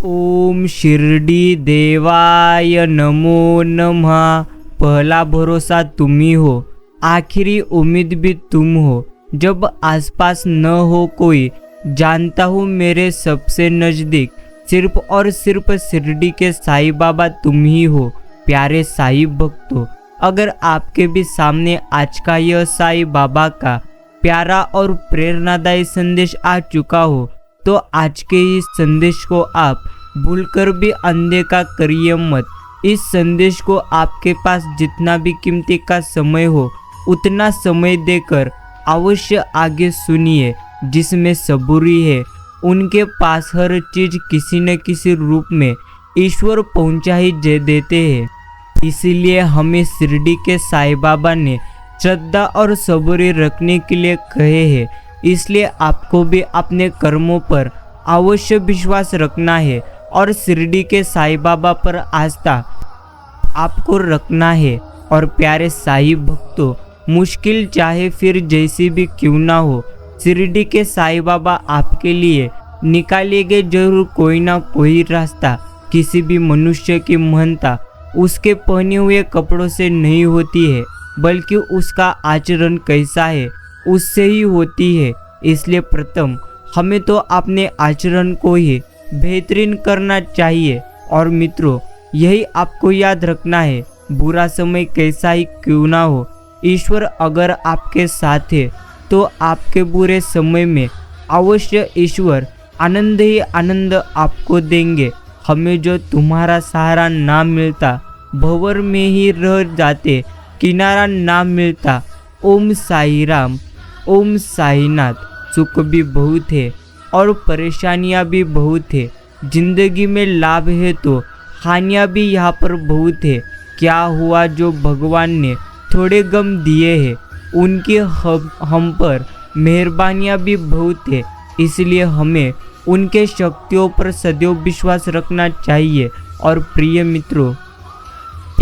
ओम शिरडी देवाय नमो नमः। पहला भरोसा तुम ही हो, आखिरी उम्मीद भी तुम हो। जब आसपास न हो कोई, जानता हूँ मेरे सबसे नज़दीक सिर्फ और सिर्फ शिरडी के साईं बाबा तुम ही हो। प्यारे साईं भक्तों, अगर आपके भी सामने आज का यह साईं बाबा का प्यारा और प्रेरणादायी संदेश आ चुका हो, तो आज के इस संदेश को आप भूलकर भी अनदेखा करिए मत। इस संदेश को आपके पास जितना भी कीमती का समय हो, उतना समय देकर अवश्य आगे सुनिए। जिसमें सबूरी है, उनके पास हर चीज किसी न किसी रूप में ईश्वर पहुंचा ही देते हैं। इसीलिए हमें शिरडी के साईं बाबा ने श्रद्धा और सबूरी रखने के लिए कहे हैं। इसलिए आपको भी अपने कर्मों पर अवश्य विश्वास रखना है और शिरडी के साईं बाबा पर आस्था आपको रखना है। और प्यारे साईं भक्तों, मुश्किल चाहे फिर जैसी भी क्यों ना हो, शिरडी के साईं बाबा आपके लिए निकालेंगे जरूर कोई ना कोई रास्ता। किसी भी मनुष्य की महानता उसके पहने हुए कपड़ों से नहीं होती है, बल्कि उसका आचरण कैसा है उससे ही होती है। इसलिए प्रथम हमें तो अपने आचरण को ही बेहतरीन करना चाहिए। और मित्रों, यही आपको याद रखना है, बुरा समय कैसा ही क्यों ना हो, ईश्वर अगर आपके साथ है तो आपके बुरे समय में अवश्य ईश्वर आनंद ही आनंद आपको देंगे। हमें जो तुम्हारा सहारा ना मिलता, भंवर में ही रह जाते, किनारा ना मिलता। ओम साई राम, ओम साईनाथ। सुख भी बहुत है और परेशानियां भी बहुत है। जिंदगी में लाभ है तो हानियां भी यहाँ पर बहुत है। क्या हुआ जो भगवान ने थोड़े गम दिए हैं, उनकी हम पर मेहरबानियां भी बहुत है। इसलिए हमें उनके शक्तियों पर सदैव विश्वास रखना चाहिए। और प्रिय मित्रों,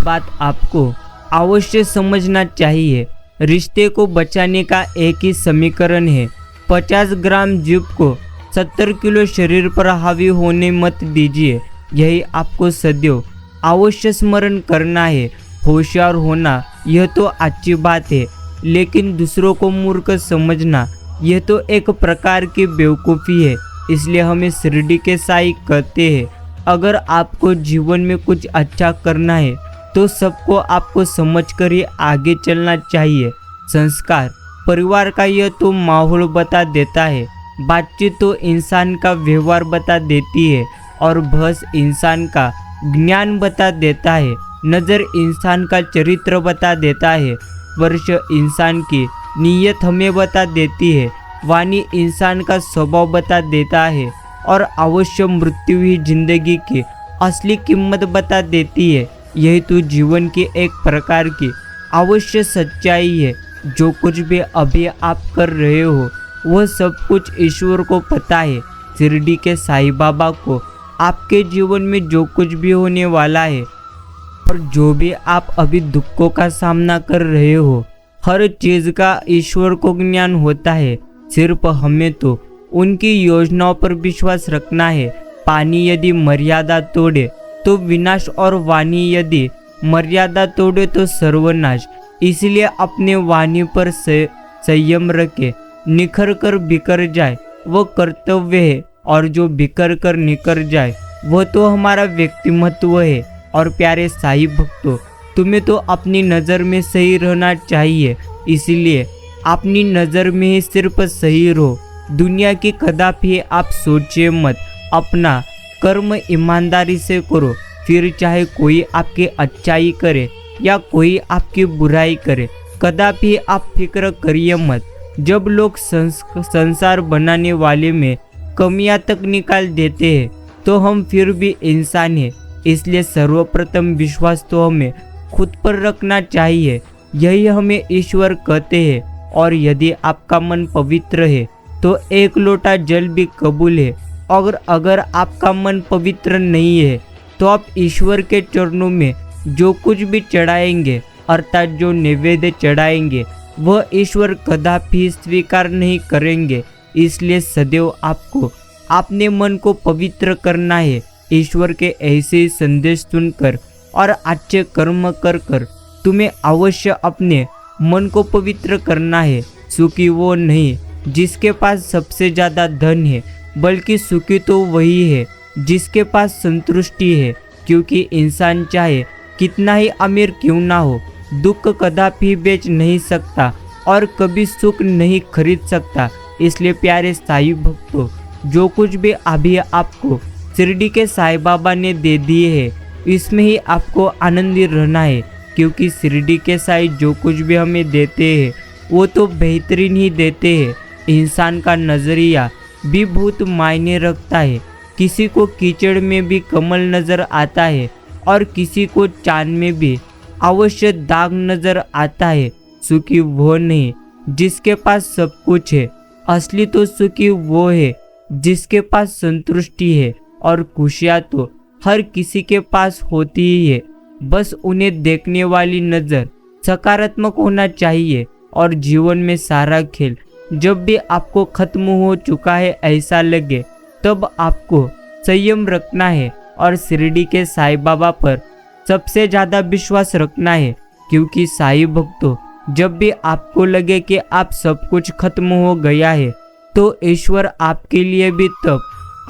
बात आपको अवश्य समझना चाहिए। रिश्ते को बचाने का एक ही समीकरण है, 50 ग्राम जीभ को 70 किलो शरीर पर हावी होने मत दीजिए। यही आपको सदैव अवश्य स्मरण करना है। होशियार होना यह तो अच्छी बात है, लेकिन दूसरों को मूर्ख समझना यह तो एक प्रकार की बेवकूफ़ी है। इसलिए हमें शिरडी के साईं कहते हैं, अगर आपको जीवन में कुछ अच्छा करना है तो सबको आपको समझकर ही आगे चलना चाहिए। संस्कार परिवार का यह तो माहौल बता देता है, बातचीत तो इंसान का व्यवहार बता देती है, और बहस इंसान का ज्ञान बता देता है। नज़र इंसान का चरित्र बता देता है, स्पर्श इंसान की नीयत हमें बता देती है, वाणी इंसान का स्वभाव बता देता है, और अवश्य मृत्यु ही जिंदगी की असली कीमत बता देती है। यही तो जीवन की एक प्रकार की अवश्य सच्चाई है। जो कुछ भी अभी आप कर रहे हो, वह सब कुछ ईश्वर को पता है। शिरडी के साईं बाबा को आपके जीवन में जो कुछ भी होने वाला है, और जो भी आप अभी दुखों का सामना कर रहे हो, हर चीज़ का ईश्वर को ज्ञान होता है। सिर्फ हमें तो उनकी योजनाओं पर विश्वास रखना है। पानी यदि मर्यादा तोड़े तो विनाश, और वाणी यदि मर्यादा तोड़े तो सर्वनाश। इसलिए अपने वाणी पर संयम रखे। निखर कर बिखर जाए वह कर्तव्य है, और जो बिखर कर निखर जाए वह तो हमारा व्यक्तिमत्व है। और प्यारे साईं भक्तों, तुम्हें तो अपनी नज़र में सही रहना चाहिए। इसलिए अपनी नज़र में ही सिर्फ सही रहो। दुनिया की कदापि आप सोचिए मत। अपना कर्म ईमानदारी से करो, फिर चाहे कोई आपकी अच्छाई करे या कोई आपकी बुराई करे, कदापि आप फिक्र करिए मत। जब लोग संसार बनाने वाले में कमियां तक निकाल देते हैं, तो हम फिर भी इंसान हैं। इसलिए सर्वप्रथम विश्वास तो हमें खुद पर रखना चाहिए। यही हमें ईश्वर कहते हैं। और यदि आपका मन पवित्र है तो एक लोटा जल भी कबूल है। और अगर आपका मन पवित्र नहीं है, तो आप ईश्वर के चरणों में जो कुछ भी चढ़ाएंगे, अर्थात जो नैवेद्य चढ़ाएंगे, वह ईश्वर कदापि स्वीकार नहीं करेंगे। इसलिए सदैव आपको अपने मन को पवित्र करना है। ईश्वर के ऐसे ही संदेश सुनकर और अच्छे कर्म कर कर तुम्हें अवश्य अपने मन को पवित्र करना है। सुखी वो नहीं जिसके पास सबसे ज़्यादा धन है, बल्कि सुखी तो वही है जिसके पास संतुष्टि है। क्योंकि इंसान चाहे कितना ही अमीर क्यों ना हो, दुख कदापि बेच नहीं सकता और कभी सुख नहीं खरीद सकता। इसलिए प्यारे साईं भक्तों, जो कुछ भी अभी आपको शिरडी के साईं बाबा ने दे दिए है, इसमें ही आपको आनंदित रहना है। क्योंकि शिरडी के साईं जो कुछ भी हमें देते हैं वो तो बेहतरीन ही देते हैं। इंसान का नज़रिया भी बहुत मायने रखता है। किसी को कीचड़ में भी कमल नज़र आता है और किसी को चांद में भी अवश्य दाग नज़र आता है। सुखी वो नहीं जिसके पास सब कुछ है, असली तो सुखी वो है जिसके पास संतुष्टि है। और खुशियाँ तो हर किसी के पास होती ही है, बस उन्हें देखने वाली नज़र सकारात्मक होना चाहिए। और जीवन में सारा खेल जब भी आपको खत्म हो चुका है ऐसा लगे, तब आपको संयम रखना है और शिरडी के साईं बाबा पर सबसे ज़्यादा विश्वास रखना है। क्योंकि साईं भक्तों, जब भी आपको लगे कि आप सब कुछ खत्म हो गया है, तो ईश्वर आपके लिए भी तब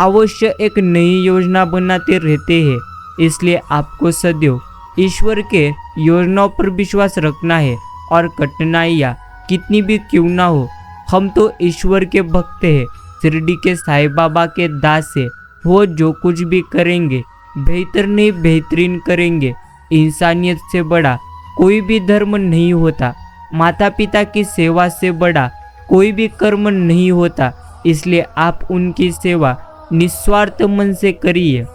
अवश्य एक नई योजना बनाते रहते हैं। इसलिए आपको सदैव ईश्वर के योजनाओं पर विश्वास रखना है। और कठिनाइयाँ कितनी भी क्यों ना हो, हम तो ईश्वर के भक्त हैं, शिरडी के साईं बाबा के दास है। वो जो कुछ भी करेंगे बेहतर नहीं बेहतरीन करेंगे। इंसानियत से बड़ा कोई भी धर्म नहीं होता, माता पिता की सेवा से बड़ा कोई भी कर्म नहीं होता। इसलिए आप उनकी सेवा निस्वार्थ मन से करिए।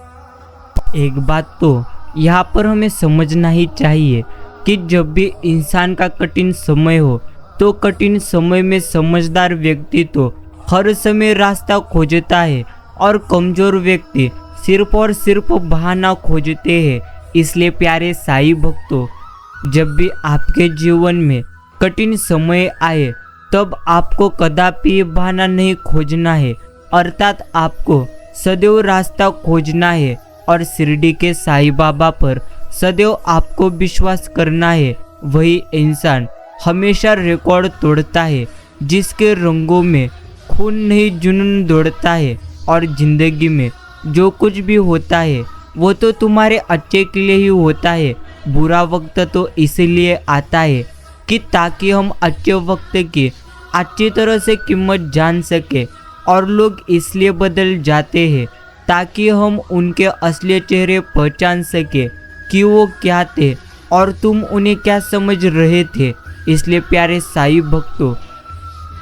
एक बात तो यहाँ पर हमें समझना ही चाहिए कि जब भी इंसान का कठिन समय हो, तो कठिन समय में समझदार व्यक्ति तो हर समय रास्ता खोजता है और कमजोर व्यक्ति सिर्फ और सिर्फ बहाना खोजते हैं। इसलिए प्यारे साईं भक्तों, जब भी आपके जीवन में कठिन समय आए, तब आपको कदापि बहाना नहीं खोजना है, अर्थात आपको सदैव रास्ता खोजना है। और शिरडी के साईं बाबा पर सदैव आपको विश्वास करना है। वही इंसान हमेशा रिकॉर्ड तोड़ता है जिसके रंगों में खून नहीं जुनून दौड़ता है। और जिंदगी में जो कुछ भी होता है वो तो तुम्हारे अच्छे के लिए ही होता है। बुरा वक्त तो इसीलिए आता है कि ताकि हम अच्छे वक्त की अच्छी तरह से कीमत जान सके। और लोग इसलिए बदल जाते हैं ताकि हम उनके असली चेहरे पहचान सके कि वो क्या थे और तुम उन्हें क्या समझ रहे थे। इसलिए प्यारे साईं भक्तों,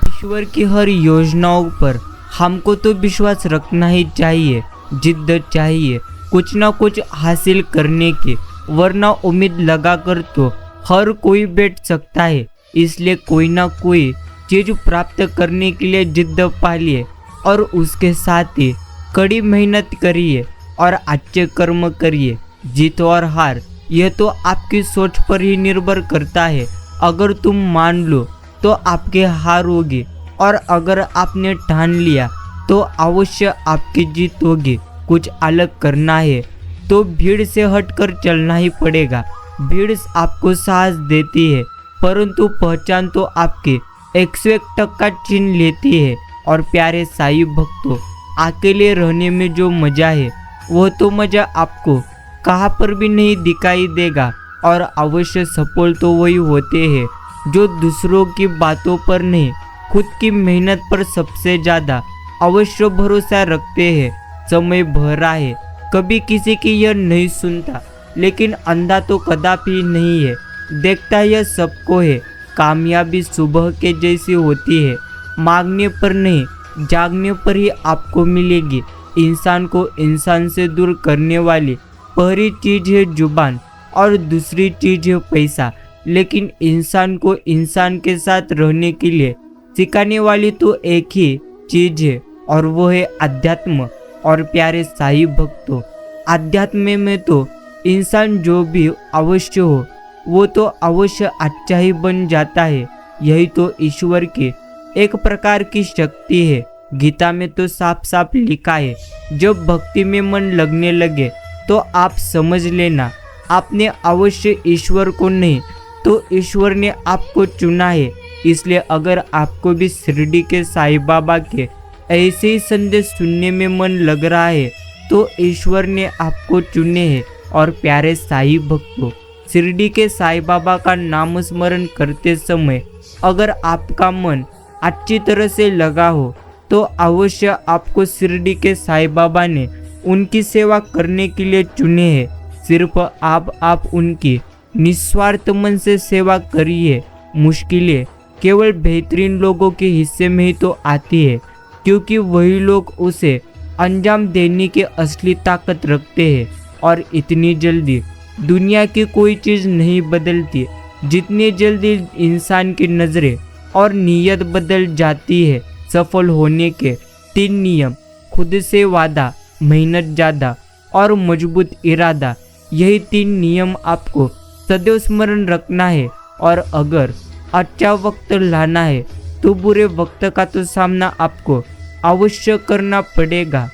ईश्वर की हर योजनाओं पर हमको तो विश्वास रखना ही चाहिए, जिद्दत चाहिए कुछ ना कुछ हासिल करने की, वरना उम्मीद लगाकर तो हर कोई बैठ सकता है। इसलिए कोई ना कोई चीज़ प्राप्त करने के लिए जिद्द पालिए और उसके साथ ही कड़ी मेहनत करिए और अच्छे कर्म करिए। जीत और हार यह तो आपकी सोच पर ही निर्भर करता है। अगर तुम मान लो तो आपके हार होगी, और अगर आपने ठान लिया तो अवश्य आपकी जीत होगी। कुछ अलग करना है तो भीड़ से हटकर चलना ही पड़ेगा। भीड़ आपको साहस देती है, परंतु पहचान तो आपकी 101% छीन लेती है। और प्यारे साईं भक्तों, अकेले रहने में जो मज़ा है वो तो मज़ा आपको कहाँ पर भी नहीं दिखाई देगा। और अवश्य सफल तो वही होते हैं जो दूसरों की बातों पर नहीं, खुद की मेहनत पर सबसे ज़्यादा अवश्य भरोसा रखते हैं। समय बहरा है, कभी किसी की यह नहीं सुनता, लेकिन अंधा तो कदापि नहीं है, देखता यह सबको है। कामयाबी सुबह के जैसी होती है, मांगने पर नहीं जागने पर ही आपको मिलेगी। इंसान को इंसान से दूर करने वाली पहली चीज़ है जुबान और दूसरी चीज़ है पैसा, लेकिन इंसान को इंसान के साथ रहने के लिए सिखाने वाली तो एक ही चीज़ है, और वो है अध्यात्म। और प्यारे साईं भक्तों, अध्यात्म में तो इंसान जो भी अवश्य हो वो तो अवश्य अच्छा ही बन जाता है। यही तो ईश्वर की एक प्रकार की शक्ति है गीता में तो साफ साफ लिखा है, जब भक्ति में मन लगने लगे तो आप समझ लेना आपने अवश्य ईश्वर को नहीं तो ईश्वर ने आपको चुना है। इसलिए अगर आपको भी शिरडी के साईं बाबा के ऐसे ही संदेश सुनने में मन लग रहा है तो ईश्वर ने आपको चुने हैं। और प्यारे साईं भक्तों, शिरडी के साईं बाबा का नाम स्मरण करते समय अगर आपका मन अच्छी तरह से लगा हो तो अवश्य आपको शिरडी के साईं बाबा ने उनकी सेवा करने के लिए चुने हैं। सिर्फ आप उनकी निस्वार्थ मन से सेवा करिए। मुश्किलें केवल बेहतरीन लोगों के हिस्से में ही तो आती है, क्योंकि वही लोग उसे अंजाम देने की असली ताकत रखते हैं। और इतनी जल्दी दुनिया की कोई चीज़ नहीं बदलती जितनी जल्दी इंसान की नज़रें और नीयत बदल जाती है। सफल होने के 3 नियम: खुद से वादा, मेहनत ज़्यादा और मजबूत इरादा। यही 3 नियम आपको सदैव स्मरण रखना है। और अगर अच्छा वक्त लाना है तो बुरे वक्त का तो सामना आपको अवश्य करना पड़ेगा।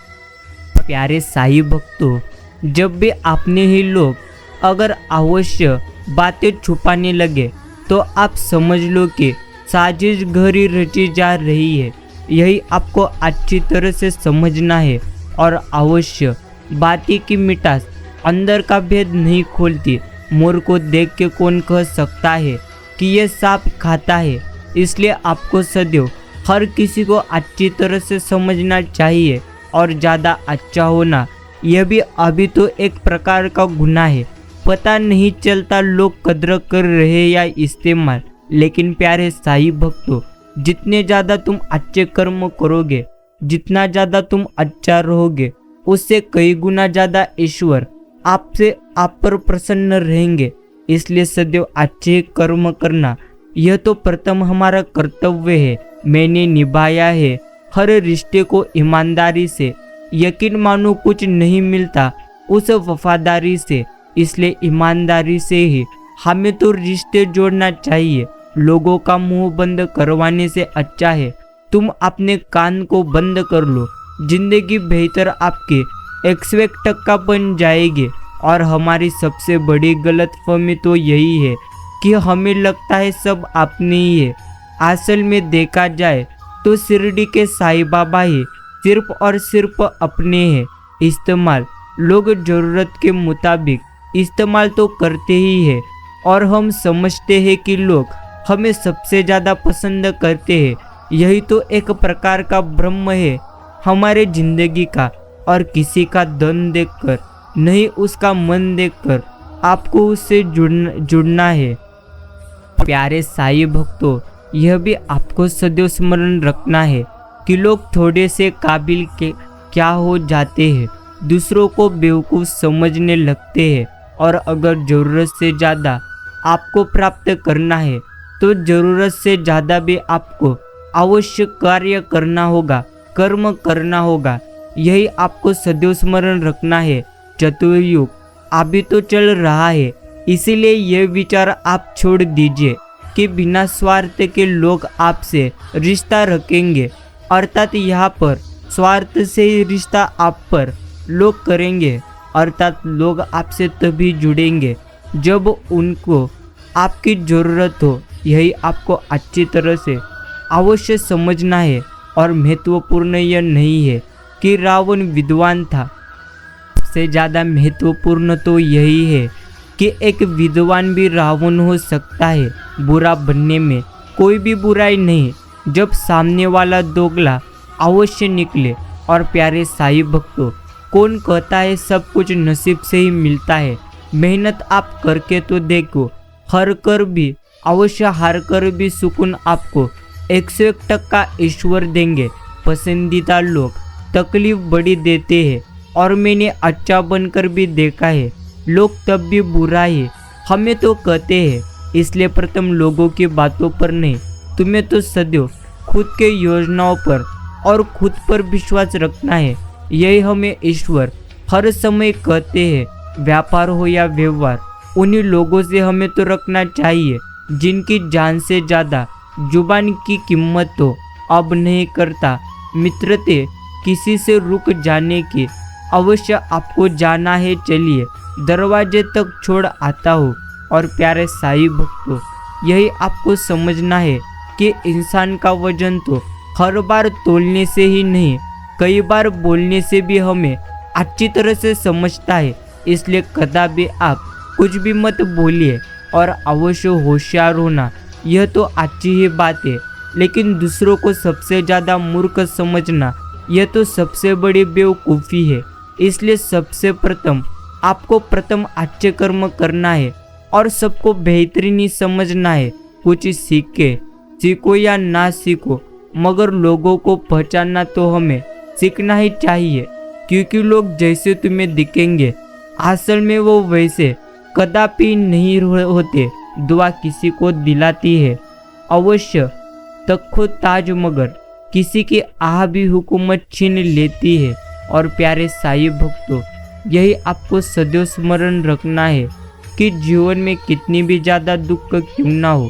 प्यारे साईं भक्तों, जब भी अपने ही लोग अगर अवश्य बातें छुपाने लगे तो आप समझ लो कि साजिश घड़ी रची जा रही है। यही आपको अच्छी तरह से समझना है। और अवश्य बातें की मिठास अंदर का भेद नहीं खोलती। मोर को देख के कौन कह सकता है कि यह सांप खाता है। इसलिए आपको सदैव हर किसी को अच्छी तरह से समझना चाहिए। और ज़्यादा अच्छा होना यह भी अभी तो एक प्रकार का गुनाह है। पता नहीं चलता लोग कद्र कर रहे या इस्तेमाल। लेकिन प्यारे साईं भक्तों, जितने ज़्यादा तुम अच्छे कर्म करोगे, जितना ज़्यादा तुम अच्छा रहोगे, उससे कई गुना ज़्यादा ईश्वर आपसे आप पर प्रसन्न रहेंगे। इसलिए सदैव अच्छे कर्म करना यह तो प्रथम हमारा कर्तव्य है। मैंने निभाया है हर रिश्ते को ईमानदारी से। यकीन मानो कुछ नहीं मिलता उस वफादारी से। इसलिए ईमानदारी से ही हमें तो रिश्ते जोड़ना चाहिए। लोगों का मुंह बंद करवाने से अच्छा है तुम अपने कान को बंद कर लो। जिंदगी बेहतर आपके 100% बन जाएगी। और हमारी सबसे बड़ी गलतफहमी तो यही है कि हमें लगता है सब अपने ही है। असल में देखा जाए तो शिरडी के साईं बाबा ही सिर्फ और सिर्फ अपने हैं। इस्तेमाल लोग ज़रूरत के मुताबिक इस्तेमाल तो करते ही है। और हम समझते हैं कि लोग हमें सबसे ज़्यादा पसंद करते हैं। यही तो एक प्रकार का भ्रम है हमारे जिंदगी का। और किसी का धन देखकर नहीं, उसका मन देखकर आपको उससे जुड़ना है। प्यारे साईं भक्तों, यह भी आपको सदैव स्मरण रखना है कि लोग थोड़े से काबिल के क्या हो जाते हैं, दूसरों को बेवकूफ़ समझने लगते हैं। और अगर ज़रूरत से ज़्यादा आपको प्राप्त करना है तो ज़रूरत से ज़्यादा भी आपको अवश्य कार्य करना होगा, कर्म करना होगा। यही आपको सदैव स्मरण रखना है। चतुर्युग अभी तो चल रहा है, इसीलिए यह विचार आप छोड़ दीजिए कि बिना स्वार्थ के लोग आपसे रिश्ता रखेंगे। अर्थात यहाँ पर स्वार्थ से ही रिश्ता आप पर लोग करेंगे। अर्थात लोग आपसे तभी जुड़ेंगे जब उनको आपकी ज़रूरत हो। यही आपको अच्छी तरह से अवश्य समझना है। और महत्वपूर्ण यह नहीं है कि रावण विद्वान था, सबसे ज़्यादा महत्वपूर्ण तो यही है कि एक विद्वान भी रावण हो सकता है। बुरा बनने में कोई भी बुराई नहीं जब सामने वाला दोगला अवश्य निकले। और प्यारे साईं भक्तों, कौन कहता है सब कुछ नसीब से ही मिलता है? मेहनत आप करके तो देखो, हर कर भी अवश्य हार कर भी सुकून आपको 101% ईश्वर देंगे। पसंदीदा लोग तकलीफ बड़ी देते हैं और मैंने अच्छा बनकर भी देखा है, लोग तब भी बुरा ही हमें तो कहते हैं। इसलिए प्रथम लोगों की बातों पर नहीं, तुम्हें तो सदैव खुद के योजनाओं पर और खुद पर विश्वास रखना है। यही हमें ईश्वर हर समय कहते हैं। व्यापार हो या व्यवहार, उन्हीं लोगों से हमें तो रखना चाहिए जिनकी जान से ज़्यादा जुबान की कीमत तो अब नहीं करता मित्रते किसी से रुक जाने की, अवश्य आपको जाना है, चलिए दरवाजे तक छोड़ आता हूँ। और प्यारे साईं भक्तों, यही आपको समझना है कि इंसान का वजन तो हर बार तोलने से ही नहीं, कई बार बोलने से भी हमें अच्छी तरह से समझता है। इसलिए कदापि आप कुछ भी मत बोलिए और अवश्य होशियार होना, यह तो अच्छी ही बात है, लेकिन दूसरों को सबसे ज़्यादा मूर्ख समझना, यह तो सबसे बड़ी बेवकूफ़ी है। इसलिए सबसे प्रथम आपको अच्छे कर्म करना है और सबको बेहतरीन ही समझना है। कुछ सीखो या ना सीखो, मगर लोगों को पहचानना तो हमें सीखना ही चाहिए, क्योंकि लोग जैसे तुम्हें दिखेंगे असल में वो वैसे कदापि नहीं होते। दुआ किसी को दिलाती है अवश्य तख्तो ताज, मगर किसी की आह भी हुकूमत छीन लेती है। और प्यारे साईं भक्तों, यही आपको सदैव स्मरण रखना है कि जीवन में कितनी भी ज़्यादा दुख क्यों ना हो,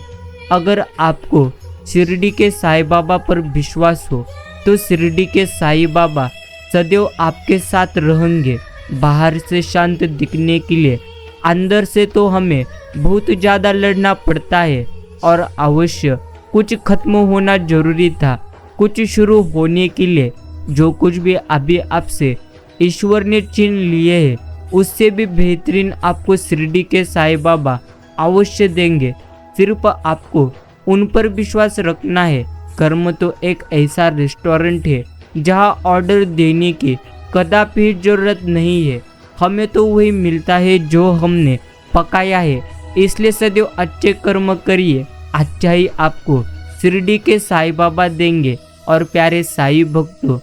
अगर आपको शिरडी के साईं बाबा पर विश्वास हो तो शिरडी के साईं बाबा सदैव आपके साथ रहेंगे। बाहर से शांत दिखने के लिए अंदर से तो हमें बहुत ज़्यादा लड़ना पड़ता है। और अवश्य कुछ खत्म होना जरूरी था, कुछ शुरू होने के लिए जो कुछ भी अभी आपसे ईश्वर ने छीन लिए है, उससे भी बेहतरीन आपको शिरडी के साईं बाबा अवश्य देंगे। सिर्फ आपको उन पर विश्वास रखना है। कर्म तो एक ऐसा रेस्टोरेंट है जहां ऑर्डर देने की कदापि जरूरत नहीं है, हमें तो वही मिलता है जो हमने पकाया है। इसलिए सदैव अच्छे कर्म करिए, अच्छा ही आपको शिरडी के साईं बाबा देंगे। और प्यारे साईं भक्तों,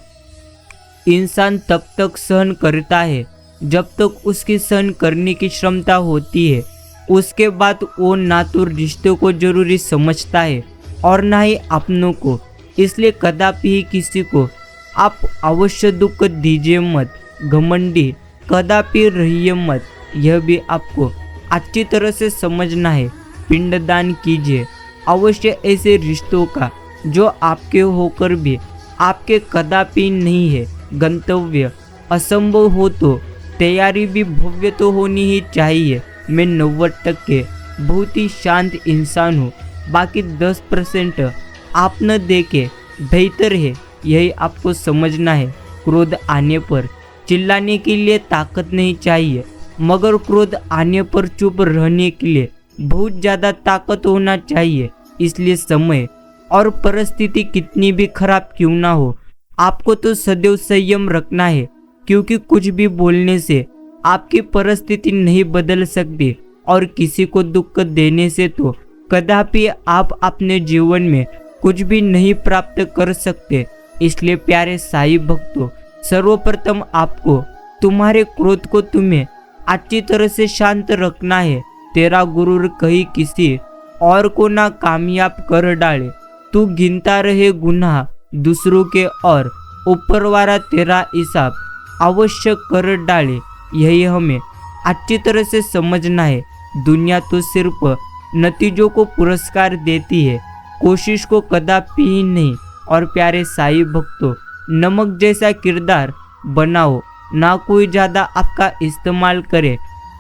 इंसान तब तक सहन करता है जब तक उसकी सहन करने की क्षमता होती है। उसके बाद वो ना तो रिश्तों को जरूरी समझता है और ना ही अपनों को। इसलिए कदापि ही किसी को आप अवश्य दुख दीजिए मत, घमंडी कदापि रहिए मत, यह भी आपको अच्छी तरह से समझना है। पिंडदान कीजिए अवश्य ऐसे रिश्तों का जो आपके होकर भी आपके कदापि नहीं है। गंतव्य असंभव हो तो तैयारी भी भव्य तो होनी ही चाहिए। मैं 90% बहुत ही शांत इंसान हूँ, बाकी 10% आप न देखे बेहतर है, यही आपको समझना है। क्रोध आने पर चिल्लाने के लिए ताकत नहीं चाहिए, मगर क्रोध आने पर चुप रहने के लिए बहुत ज़्यादा ताकत होना चाहिए। इसलिए समय और परिस्थिति कितनी भी खराब क्यों ना हो, आपको तो सदैव संयम रखना है, क्योंकि कुछ भी बोलने से आपकी परिस्थिति नहीं बदल सकती और किसी को दुख देने से तो कदापि आप अपने जीवन में कुछ भी नहीं प्राप्त कर सकते। इसलिए प्यारे साईं भक्तों, सर्वप्रथम आपको तुम्हारे क्रोध को तुम्हें अच्छी तरह से शांत रखना है। तेरा गुरूर कहीं किसी और को ना कामयाब कर डाले, तू गिनता रहे गुनाह दूसरों के और ऊपर वाला तेरा हिसाब अवश्य कर डाले, यही हमें अच्छी तरह से समझना है। दुनिया तो सिर्फ नतीजों को पुरस्कार देती है, कोशिश को कदापि ही नहीं। और प्यारे साईं भक्तों, नमक जैसा किरदार बनाओ, ना कोई ज़्यादा आपका इस्तेमाल करे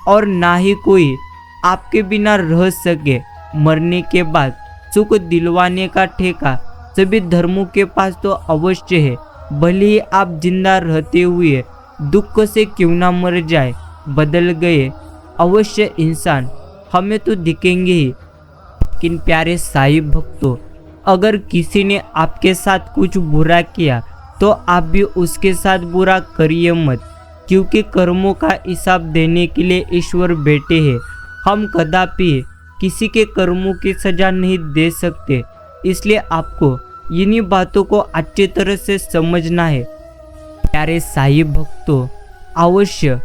और ना ही कोई आपके बिना रह सके। मरने के बाद सुख दिलवाने का ठेका सभी धर्मों के पास तो अवश्य है, भले ही आप जिंदा रहते हुए दुख से क्यों ना मर जाए। बदल गए अवश्य इंसान हमें तो दिखेंगे ही, लेकिन प्यारे साईं भक्तों, अगर किसी ने आपके साथ कुछ बुरा किया तो आप भी उसके साथ बुरा करिए मत, क्योंकि कर्मों का हिसाब देने के लिए ईश्वर बैठे हैं। हम कदापि किसी के कर्मों की सजा नहीं दे सकते। इसलिए आपको इन्हीं बातों को अच्छी तरह से समझना है। प्यारे साईं भक्तों, अवश्य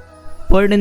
पढ़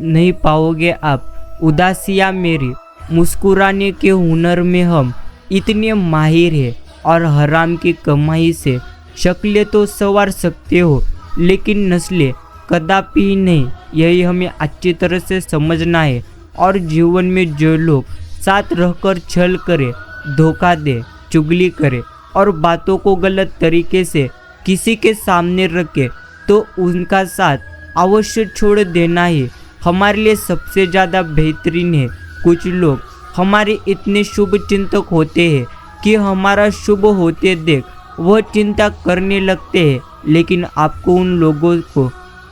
नहीं पाओगे आप उदासियाँ मेरी, मुस्कुराने के हुनर में हम इतने माहिर हैं और हराम की कमाई से शक्लें तो संवार सकते हो, लेकिन नस्लें कदापि नहीं, यही हमें अच्छी तरह से समझना है। और जीवन में जो लोग साथ रहकर छल करे, धोखा दे, चुगली करे, और बातों को गलत तरीके से किसी के सामने रखे तो उनका साथ अवश्य छोड़ देना ही हमारे लिए सबसे ज़्यादा बेहतरीन है। कुछ लोग हमारे इतने शुभ चिंतक होते हैं कि हमारा शुभ होते देख वह चिंता करने लगते हैं, लेकिन आपको उन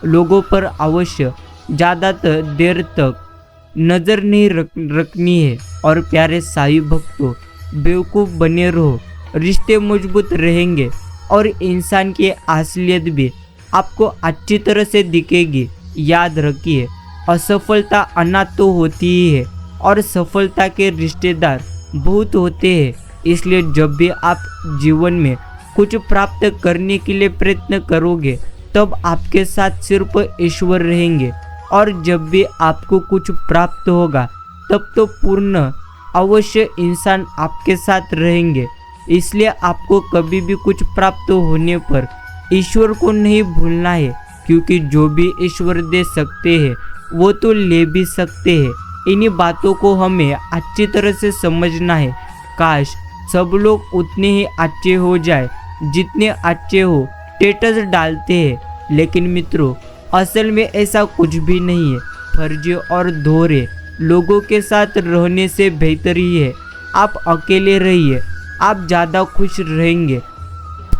लोगों पर अवश्य ज़्यादातर देर तक नज़र नहीं रखनी है। और प्यारे साईं भक्तों, बेवकूफ़ बने रहो, रिश्ते मजबूत रहेंगे और इंसान की असलियत भी आपको अच्छी तरह से दिखेगी। याद रखिए, असफलता अनाथ तो होती ही है और सफलता के रिश्तेदार बहुत होते हैं। इसलिए जब भी आप जीवन में कुछ प्राप्त करने के लिए प्रयत्न करोगे तब आपके साथ सिर्फ ईश्वर रहेंगे, और जब भी आपको कुछ प्राप्त होगा तब तो पूर्ण अवश्य इंसान आपके साथ रहेंगे। इसलिए आपको कभी भी कुछ प्राप्त होने पर ईश्वर को नहीं भूलना है, क्योंकि जो भी ईश्वर दे सकते हैं वो तो ले भी सकते हैं। इन्हीं बातों को हमें अच्छी तरह से समझना है। काश सब लोग उतने ही अच्छे हो जाए जितने अच्छे हो स्टेटस डालते हैं, लेकिन मित्रों असल में ऐसा कुछ भी नहीं है। फर्जी और दोहरे लोगों के साथ रहने से बेहतर ही है आप अकेले रहिए, आप ज़्यादा खुश रहेंगे।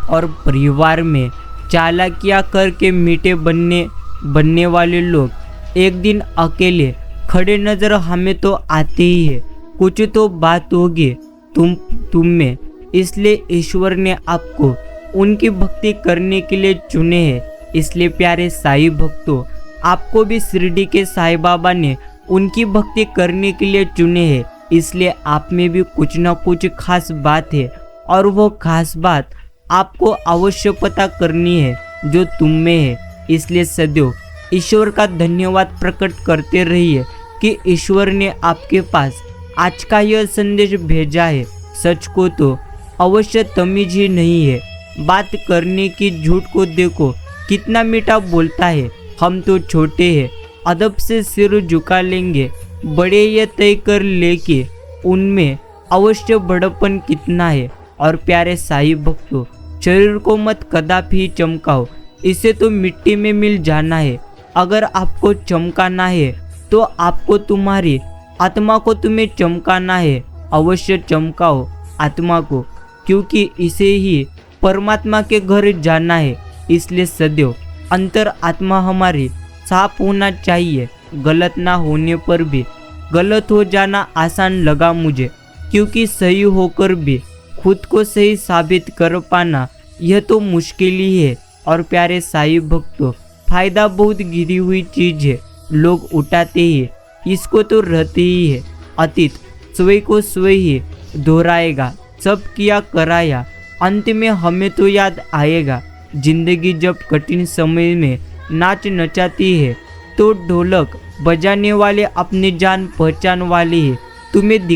और परिवार में चालाकियाँ करके मीठे बनने वाले लोग एक दिन अकेले खड़े नजर हमें तो आते ही है। कुछ तो बात होगी तुम में, इसलिए ईश्वर ने आपको उनकी भक्ति करने के लिए चुने हैं। इसलिए प्यारे साईं भक्तों, आपको भी शिरडी के साईं बाबा ने उनकी भक्ति करने के लिए चुने हैं। इसलिए आप में भी कुछ ना कुछ खास बात है, और वो खास बात आपको अवश्य पता करनी है जो तुम में है। इसलिए सदैव ईश्वर का धन्यवाद प्रकट करते रहिए कि ईश्वर ने आपके पास आज का यह संदेश भेजा है। सच को तो अवश्य तमीज ही नहीं है बात करने की, झूठ को देखो कितना मीठा बोलता है। हम तो छोटे हैं, अदब से सिर झुका लेंगे, बड़े ये तय कर ले कि उनमें अवश्य बड़प्पन कितना है। और प्यारे साईं भक्तों, शरीर को मत कदापि चमकाओ, इसे तो मिट्टी में मिल जाना है। अगर आपको चमकाना है तो आपको तुम्हारी आत्मा को तुम्हें चमकाना है। अवश्य चमकाओ आत्मा को, क्योंकि इसे ही परमात्मा के घर जाना है। इसलिए सदैव अंतर आत्मा हमारी साफ होना चाहिए। गलत ना होने पर भी गलत हो जाना आसान लगा मुझे, क्योंकि सही होकर भी खुद को सही साबित कर पाना यह तो मुश्किल ही है। और प्यारे साईं भक्तों, फायदा बहुत गिरी हुई चीज है, लोग उठाते ही इसको तो रहते ही है। अतीत स्वयं को स्वयं ही दोहराएगा, सब किया कराया, अंत में हमें तो याद आएगा। जिंदगी जब कठिन समय में नाच नचाती है तो ढोलक बजाने वाले अपनी जान पहचान वाले ही तुम्हें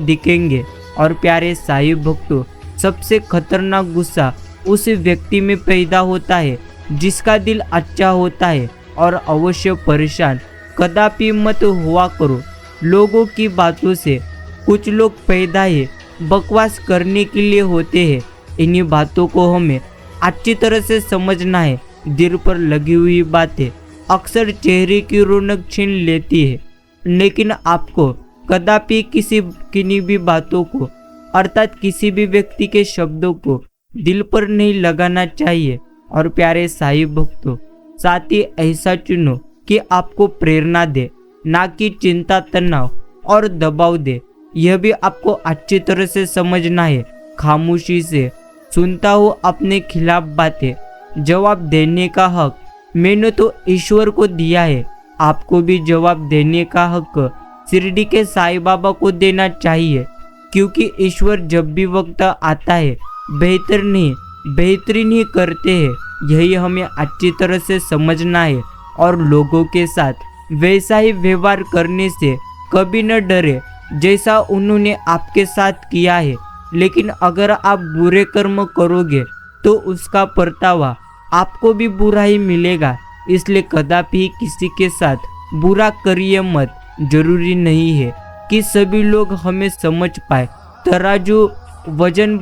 दिखेंगे। और प्यारे साईं भक्तों, सबसे खतरनाक गुस्सा उस व्यक्ति में पैदा होता है जिसका दिल अच्छा होता है। और अवश्य परेशान कदापि मत हुआ करो लोगों की बातों से। कुछ लोग पैदा ही बकवास करने के लिए होते हैं। इन्हीं बातों को हमें अच्छी तरह से समझना है। दिल पर लगी हुई बातें अक्सर चेहरे की रौनक छीन लेती है, लेकिन आपको कदापि किन्हीं भी बातों को अर्थात किसी भी व्यक्ति के शब्दों को दिल पर नहीं लगाना चाहिए। और प्यारे साईं भक्तों, साथ ही ऐसा चुनो कि आपको प्रेरणा दे, ना कि चिंता, तनाव और दबाव दे। यह भी आपको अच्छी तरह से समझना है। खामोशी से सुनता हूँ अपने खिलाफ बातें, जवाब देने का हक मैंने तो ईश्वर को दिया है। आपको भी जवाब देने का हक शिरडी के साईं बाबा को देना चाहिए, क्योंकि ईश्वर जब भी वक्त आता है बेहतर नहीं बेहतरीन ही करते हैं। यही हमें अच्छी तरह से समझना है और लोगों के साथ वैसा ही व्यवहार करने से कभी न डरे जैसा उन्होंने आपके साथ किया है। लेकिन अगर आप बुरे कर्म करोगे तो उसका परतावा आपको भी बुरा ही मिलेगा। इसलिए कदापि किसी के साथ बुरा करिए मत। जरूरी नहीं है कि सभी लोग हमें समझ पाए। तराजू वजन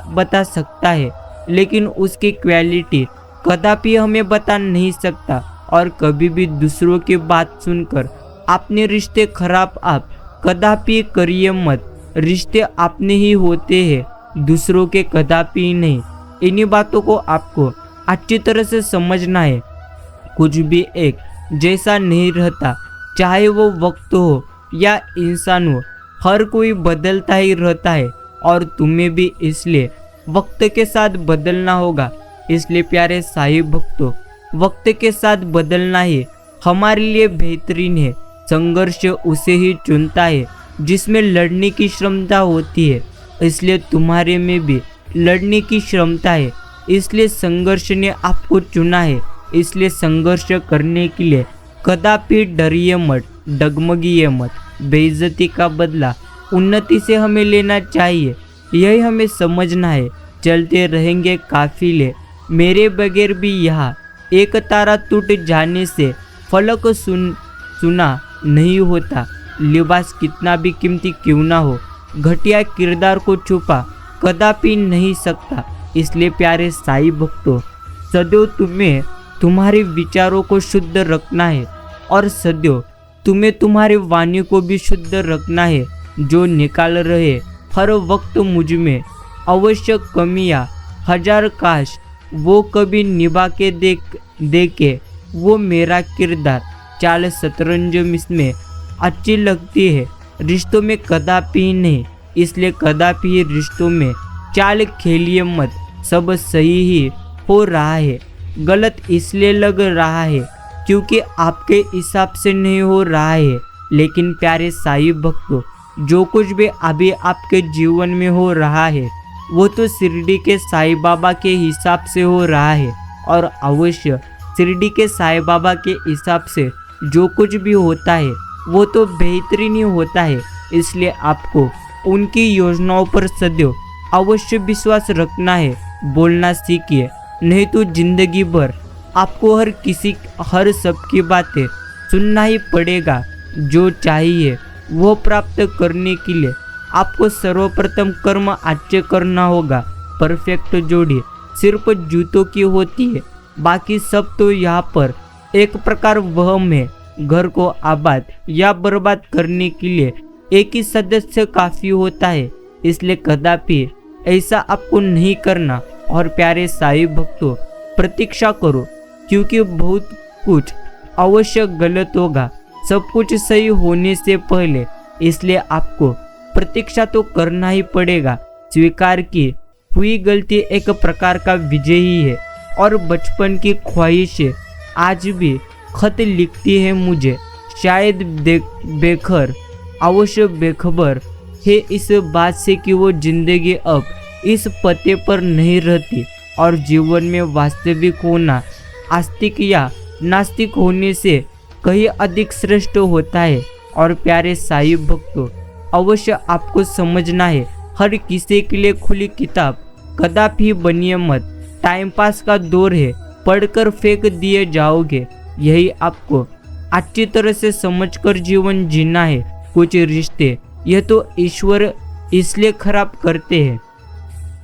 बता सकता है, लेकिन उसकी क्वालिटी कदापि हमें बता नहीं सकता। और कभी भी दूसरों की बात सुनकर अपने रिश्ते खराब आप कदापि करिए मत। रिश्ते अपने ही होते हैं, दूसरों के कदापि नहीं। इन्हीं बातों को आपको अच्छी तरह से समझना है। कुछ भी एक जैसा नहीं रहता, चाहे वो वक्त हो या इंसान हो, हर कोई बदलता ही रहता है और तुम्हें भी इसलिए वक्त के साथ बदलना होगा। इसलिए प्यारे साईं भक्तों, वक्त के साथ बदलना ही हमारे लिए बेहतरीन है। संघर्ष उसे ही चुनता है जिसमें लड़ने की क्षमता होती है। इसलिए तुम्हारे में भी लड़ने की क्षमता है, इसलिए संघर्ष ने आपको चुना है। इसलिए संघर्ष करने के लिए कदापि डरिए मत, डगमगिए मत। बेइज्जती का बदला उन्नति से हमें लेना चाहिए, यही हमें समझना है। चलते रहेंगे काफिले मेरे बगैर भी यहाँ, एक तारा टूट जाने से फलक सुना नहीं होता। लिबास कितना भी कीमती क्यों ना हो, घटिया किरदार को छुपा कदापि नहीं सकता। इसलिए प्यारे साईं भक्तों, सदैव तुम्हें तुम्हारे विचारों को शुद्ध रखना है और सदैव तुम्हें तुम्हारी वाणी को भी शुद्ध रखना है। जो निकाल रहे हर वक्त मुझ में अवश्य कमियां हजार काश वो कभी निभा के देखे। वो मेरा किरदार चाल शतरंज में अच्छी लगती है, रिश्तों में कदापि नहीं। इसलिए कदापि रिश्तों में चाल खेलिए मत। सब सही ही हो रहा है, गलत इसलिए लग रहा है क्योंकि आपके हिसाब से नहीं हो रहा है। लेकिन प्यारे साईं भक्तों, जो कुछ भी अभी आपके जीवन में हो रहा है वो तो शिरडी के साईं बाबा के हिसाब से हो रहा है। और अवश्य शिरडी के साईं बाबा के हिसाब से जो कुछ भी होता है वो तो बेहतरीन ही होता है। इसलिए आपको उनकी योजनाओं पर सदैव अवश्य विश्वास रखना है। बोलना सीखिए, नहीं तो जिंदगी भर आपको हर सबकी बातें सुनना ही पड़ेगा। जो चाहिए वो प्राप्त करने के लिए आपको सर्वप्रथम कर्म अच्छे करना होगा। परफेक्ट जोड़ी सिर्फ जूतों की होती है, बाकी सब तो यहाँ पर एक प्रकार वहम है। घर को आबाद या बर्बाद करने के लिए एक ही सदस्य काफी होता है। इसलिए कदापि ऐसा आपको नहीं करना। और प्यारे साईं भक्तों, प्रतीक्षा करो, क्योंकि बहुत कुछ अवश्य गलत होगा सब कुछ सही होने से पहले। इसलिए आपको प्रतीक्षा तो करना ही पड़ेगा। स्वीकार की हुई गलती एक प्रकार का विजय ही है। और बचपन की ख्वाहिशें आज भी खत लिखती है मुझे, शायद बेखबर अवश्य बेखबर है इस बात से कि वो जिंदगी अब इस पते पर नहीं रहती और जीवन में वास्तविक होना आस्तिक या नास्तिक होने से कहीं अधिक श्रेष्ठ होता है। और प्यारे साईं भक्तों, अवश्य आपको समझना है, हर किसी के लिए खुली किताब कदापि बनिए मत। टाइम पास का दौर है, पढ़कर फेंक दिए जाओगे। यही आपको अच्छी तरह से समझकर जीवन जीना है। कुछ रिश्ते यह तो ईश्वर इसलिए खराब करते हैं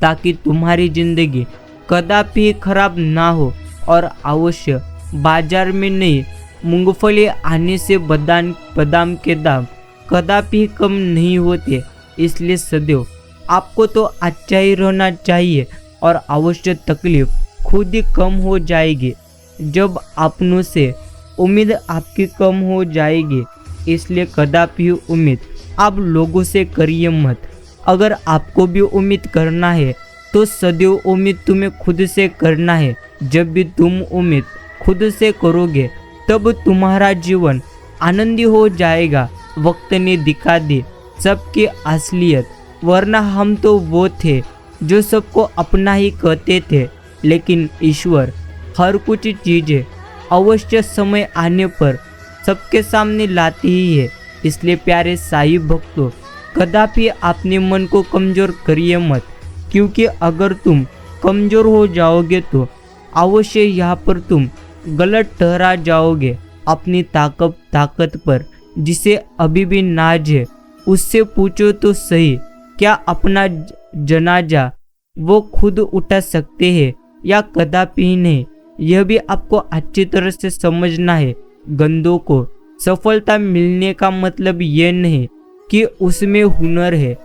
ताकि तुम्हारी जिंदगी कदापि खराब ना हो। और अवश्य बाजार में नई मूंगफली आने से बादाम के दाम कदापि कम नहीं होते। इसलिए सदैव आपको तो अच्छा ही रहना चाहिए और अवश्य तकलीफ खुद ही कम हो जाएगी जब अपनों से उम्मीद आपकी कम हो जाएगी। इसलिए कदापि उम्मीद आप लोगों से करिए मत। अगर आपको भी उम्मीद करना है तो सदैव उम्मीद तुम्हें खुद से करना है। जब भी तुम उम्मीद खुद से करोगे तब तुम्हारा जीवन आनंदी हो जाएगा। वक्त ने दिखा दी सबकी असलियत, वरना हम तो वो थे जो सबको अपना ही कहते थे। लेकिन ईश्वर हर कुछ चीज़ें अवश्य समय आने पर सबके सामने लाती ही है। इसलिए प्यारे साईं भक्तों, कदापि अपने मन को कमज़ोर करिए मत, क्योंकि अगर तुम कमज़ोर हो जाओगे तो अवश्य यहाँ पर तुम गलत ठहरा जाओगे। अपनी ताकत पर जिसे अभी भी नाज है उससे पूछो तो सही, क्या अपना जनाजा वो खुद उठा सकते हैं या कदापि नहीं, यह भी आपको अच्छी तरह से समझना है। गंदों को सफलता मिलने का मतलब यह नहीं कि उसमें हुनर है।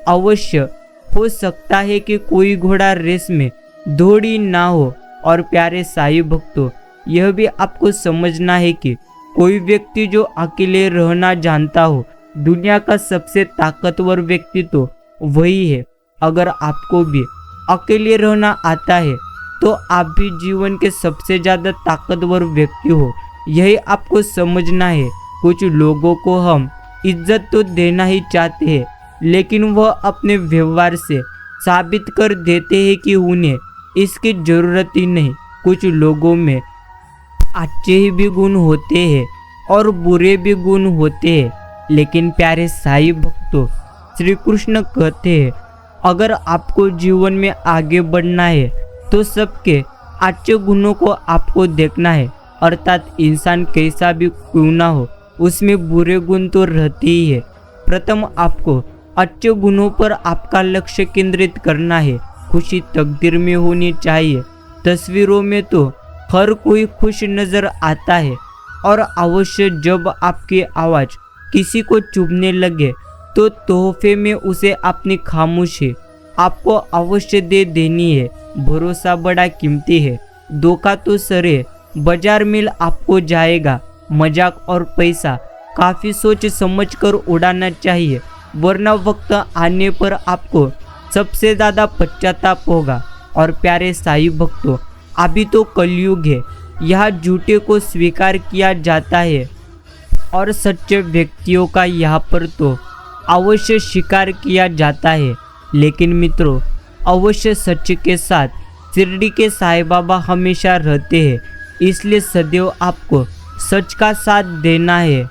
अवश्य हो सकता है कि कोई घोड़ा रेस में दौड़ी ना हो। और प्यारे साईं भक्तों, यह भी आपको समझना है कि कोई व्यक्ति जो अकेले रहना जानता हो, दुनिया का सबसे ताकतवर व्यक्ति तो वही है। अगर आपको भी अकेले रहना आता है तो आप भी जीवन के सबसे ज़्यादा ताकतवर व्यक्ति हो। यही आपको समझना है। कुछ लोगों को हम इज्जत तो देना ही चाहते हैं, लेकिन वह अपने व्यवहार से साबित कर देते हैं कि उन्हें इसकी ज़रूरत ही नहीं। कुछ लोगों में अच्छे ही भी गुण होते हैं और बुरे भी गुण होते हैं, लेकिन प्यारे साईं भक्तों, श्री कृष्ण कहते हैं अगर आपको जीवन में आगे बढ़ना है तो सबके अच्छे गुणों को आपको देखना है। अर्थात इंसान कैसा भी क्यों ना हो, उसमें बुरे गुण तो रहते ही है। प्रथम आपको अच्छे गुणों पर आपका लक्ष्य केंद्रित करना है। खुशी तकदीर में होनी चाहिए। तस्वीरों में तो हर कोई खुश नजर आता है, और अवश्य जब आपकी आवाज़ किसी को चुभने लगे तो तोहफे में उसे अपनी खामोशी आपको अवश्य दे देनी है। भरोसा बड़ा कीमती है। धोखा तो सरे बाजार में आपको जाएगा। मजाक और पैसा काफ़ी सोच समझ कर उड़ाना चाहिए, वरना वक्त आने पर आपको सबसे ज़्यादा पश्चाताप होगा। और प्यारे साईं भक्तों, अभी तो कलयुग है। यहाँ झूठे को स्वीकार किया जाता है और सच्चे व्यक्तियों का यहाँ पर तो अवश्य स्वीकार किया जाता है। लेकिन मित्रों, अवश्य सच के साथ शिरडी के साईं बाबा हमेशा रहते हैं, इसलिए सदैव आपको सच का साथ देना है।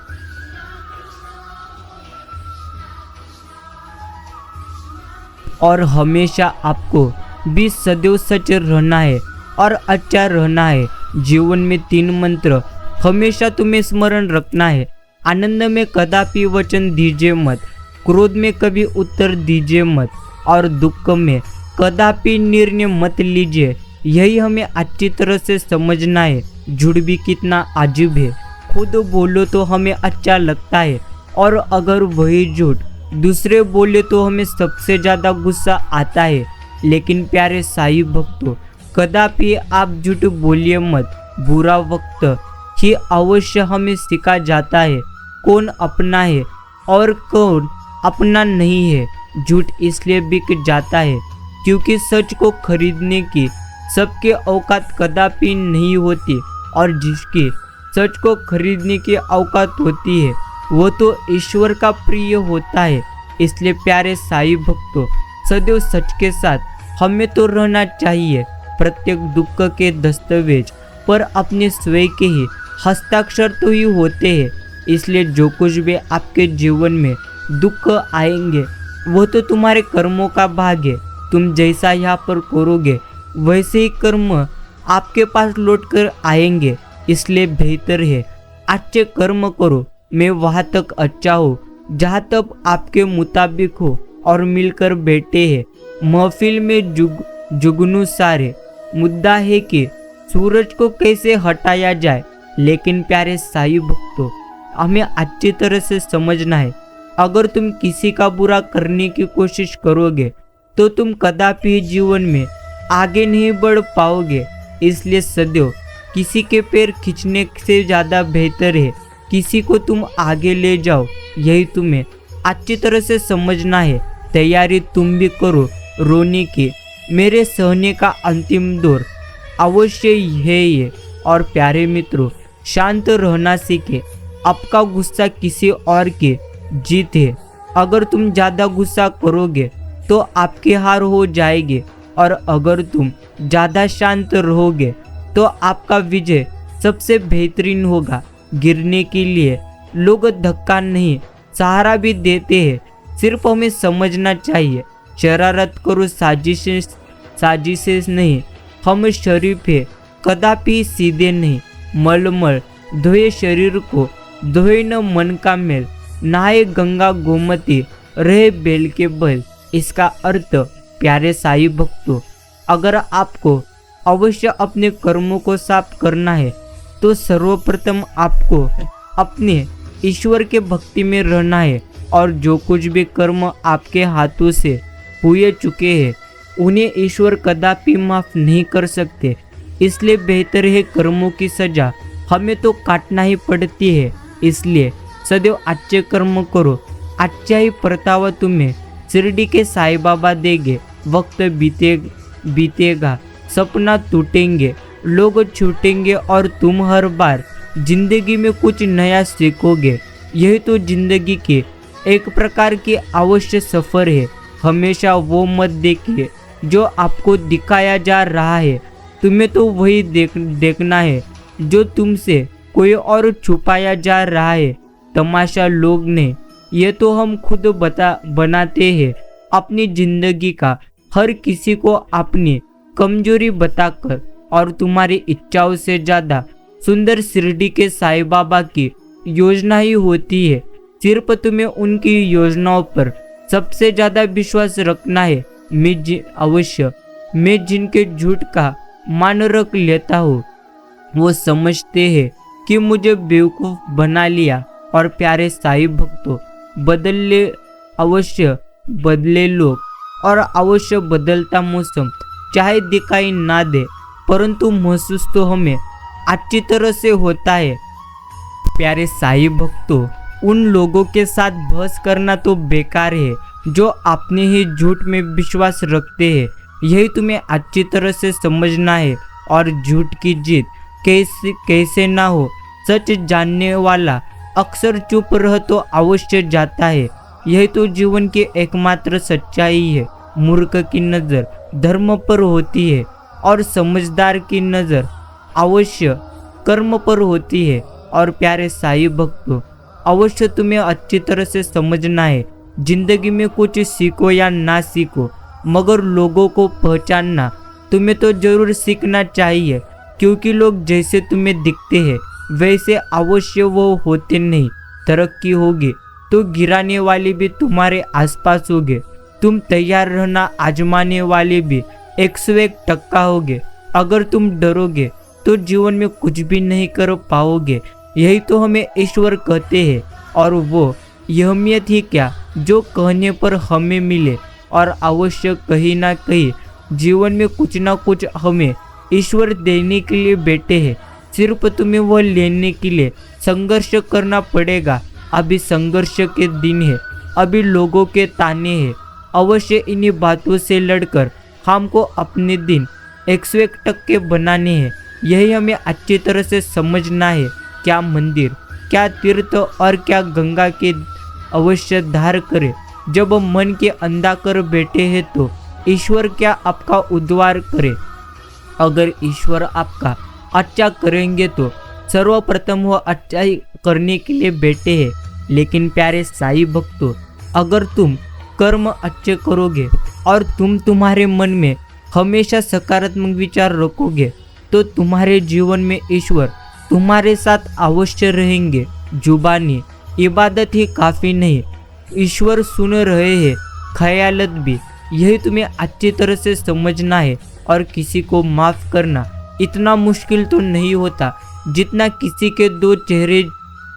और हमेशा आपको भी सदैव सच रहना है और अच्छा रहना है। जीवन में 3 मंत्र हमेशा तुम्हें स्मरण रखना है। आनंद में कदापि वचन दीजिए मत, क्रोध में कभी उत्तर दीजिए मत, और दुख में कदापि निर्णय मत लीजिए। यही हमें अच्छी तरह से समझना है। झूठ भी कितना अजीब है। खुद बोलो तो हमें अच्छा लगता है, और अगर वही झूठ दूसरे बोले तो हमें सबसे ज़्यादा गुस्सा आता है। लेकिन प्यारे साईं भक्तों, कदापि आप झूठ बोलिए मत। बुरा वक्त ही अवश्य हमें सिखा जाता है कौन अपना है और कौन अपना नहीं है। झूठ इसलिए बिक जाता है क्योंकि सच को खरीदने की सबके औकात कदापि नहीं होती, और जिसकी सच को खरीदने की औकात होती है वो तो ईश्वर का प्रिय होता है। इसलिए प्यारे साईं भक्तों, सदैव सच के साथ हमें तो रहना चाहिए। प्रत्येक दुख के दस्तावेज पर अपने स्वयं के ही हस्ताक्षर तो ही होते हैं। इसलिए जो कुछ भी आपके जीवन में दुख आएंगे वो तो तुम्हारे कर्मों का भाग है। तुम जैसा यहाँ पर करोगे वैसे ही कर्म आपके पास लौट कर आएंगे। इसलिए बेहतर है अच्छे कर्म करो। मैं वहाँ तक अच्छा हो जहाँ तक आपके मुताबिक हो और मिलकर बैठे हैं महफिल में जुगनू सारे। मुद्दा है कि सूरज को कैसे हटाया जाए। लेकिन प्यारे साईं भक्तों, हमें अच्छी तरह से समझना है, अगर तुम किसी का बुरा करने की कोशिश करोगे तो तुम कदापि जीवन में आगे नहीं बढ़ पाओगे। इसलिए सदैव किसी के पैर खींचने से ज़्यादा बेहतर है किसी को तुम आगे ले जाओ। यही तुम्हें अच्छी तरह से समझना है। तैयारी तुम भी करो रोने की। मेरे सहने का अंतिम दौर अवश्य है ये। और प्यारे मित्रों, शांत रहना सीखे। आपका गुस्सा किसी और की जीत है। अगर तुम ज़्यादा गुस्सा करोगे तो आपकी हार हो जाएगी, और अगर तुम ज़्यादा शांत रहोगे तो आपका विजय सबसे बेहतरीन होगा। गिरने के लिए लोग धक्का नहीं सहारा भी देते हैं। सिर्फ हमें समझना चाहिए, शरारत करो साजिशें नहीं। हम शरीफ है, कदापि सीधे नहीं। मलमल धोए शरीर को, धोए न मन का मेल। नहाए गंगा गोमती, रहे बैल के बैल। इसका अर्थ प्यारे साईं भक्तों, अगर आपको अवश्य अपने कर्मों को साफ करना है तो सर्वप्रथम आपको अपने ईश्वर के भक्ति में रहना है। और जो कुछ भी कर्म आपके हाथों से हुए चुके हैं उन्हें ईश्वर कदापि माफ नहीं कर सकते। इसलिए बेहतर है कर्मों की सजा हमें तो काटना ही पड़ती है। इसलिए सदैव अच्छे कर्म करो, अच्छा ही परतावा तुम्हें शिरडी के साईं बाबा देंगे। वक्त बीतेगा, सपना टूटेंगे, लोग छूटेंगे और तुम हर बार जिंदगी में कुछ नया सीखोगे। यही तो जिंदगी की एक प्रकार की आवश्यक सफर है। हमेशा वो मत देखिए जो आपको दिखाया जा रहा है, तुम्हें तो वही देखना है जो तुमसे कोई और छुपाया जा रहा है। तमाशा लोग ने ये तो हम खुद बनाते हैं अपनी जिंदगी का, हर किसी को अपनी कमजोरी बताकर। और तुम्हारी इच्छाओं से ज्यादा सुंदर शिरडी के साईं बाबा की योजना ही होती है। सिर्फ तुम्हें उनकी योजनाओं पर सबसे ज्यादा विश्वास रखना है। मैं जिनके झूठ का मान रख लेता हूँ वो समझते हैं कि मुझे बेवकूफ बना लिया। और प्यारे साईं भक्तों, अवश्य बदले लोग और अवश्य बदलता मौसम चाहे दिखाई ना दे, परंतु महसूस तो हमें अच्छी तरह से होता है। प्यारे साईं भक्तों, उन लोगों के साथ बहस करना तो बेकार है जो अपने ही झूठ में विश्वास रखते हैं। यही तुम्हें अच्छी तरह से समझना है। और झूठ की जीत कैसे ना हो, सच जानने वाला अक्सर चुप रह तो अवश्य जाता है। यही तो जीवन की एकमात्र सच्चाई है। मूर्ख की नज़र धर्म पर होती है और समझदार की नज़र अवश्य कर्म पर होती है। और प्यारे साईं भक्तों, अवश्य तुम्हें अच्छी तरह से समझना है, जिंदगी में कुछ सीखो या ना सीखो, मगर लोगों को पहचानना तुम्हें तो जरूर सीखना चाहिए। क्योंकि लोग जैसे तुम्हें दिखते हैं वैसे अवश्य वो होते नहीं। तरक्की होगी तो गिराने वाले भी तुम्हारे आसपास होंगे। तुम तैयार रहना, आजमाने वाले भी 101% होगे। अगर तुम डरोगे तो जीवन में कुछ भी नहीं कर पाओगे। यही तो हमें ईश्वर कहते हैं। और वो अहमियत ही क्या जो कहने पर हमें मिले। और अवश्य कहीं ना कहीं जीवन में कुछ ना कुछ हमें ईश्वर देने के लिए बैठे हैं। सिर्फ तुम्हें वह लेने के लिए संघर्ष करना पड़ेगा। अभी संघर्ष के दिन है, अभी लोगों के ताने हैं। अवश्य इन्हीं बातों से लड़कर हमको अपने दिन 101% बनाने हैं। यही हमें अच्छी तरह से समझना है। क्या मंदिर, क्या तीर्थ और क्या गंगा के अवश्य धार करे। जब मन के अंधा कर बैठे हैं तो ईश्वर क्या आपका उद्धार करे। अगर ईश्वर आपका अच्छा करेंगे तो सर्वप्रथम वो अच्छा ही करने के लिए बैठे हैं। लेकिन प्यारे साईं भक्तों, अगर तुम कर्म अच्छे करोगे और तुम्हारे मन में हमेशा सकारात्मक विचार रखोगे तो तुम्हारे जीवन में ईश्वर तुम्हारे साथ अवश्य रहेंगे। जुबानी इबादत ही काफ़ी नहीं, ईश्वर सुन रहे हैं ख्यालत भी। यही तुम्हें अच्छी तरह से समझना है। और किसी को माफ़ करना इतना मुश्किल तो नहीं होता जितना किसी के दो चेहरे।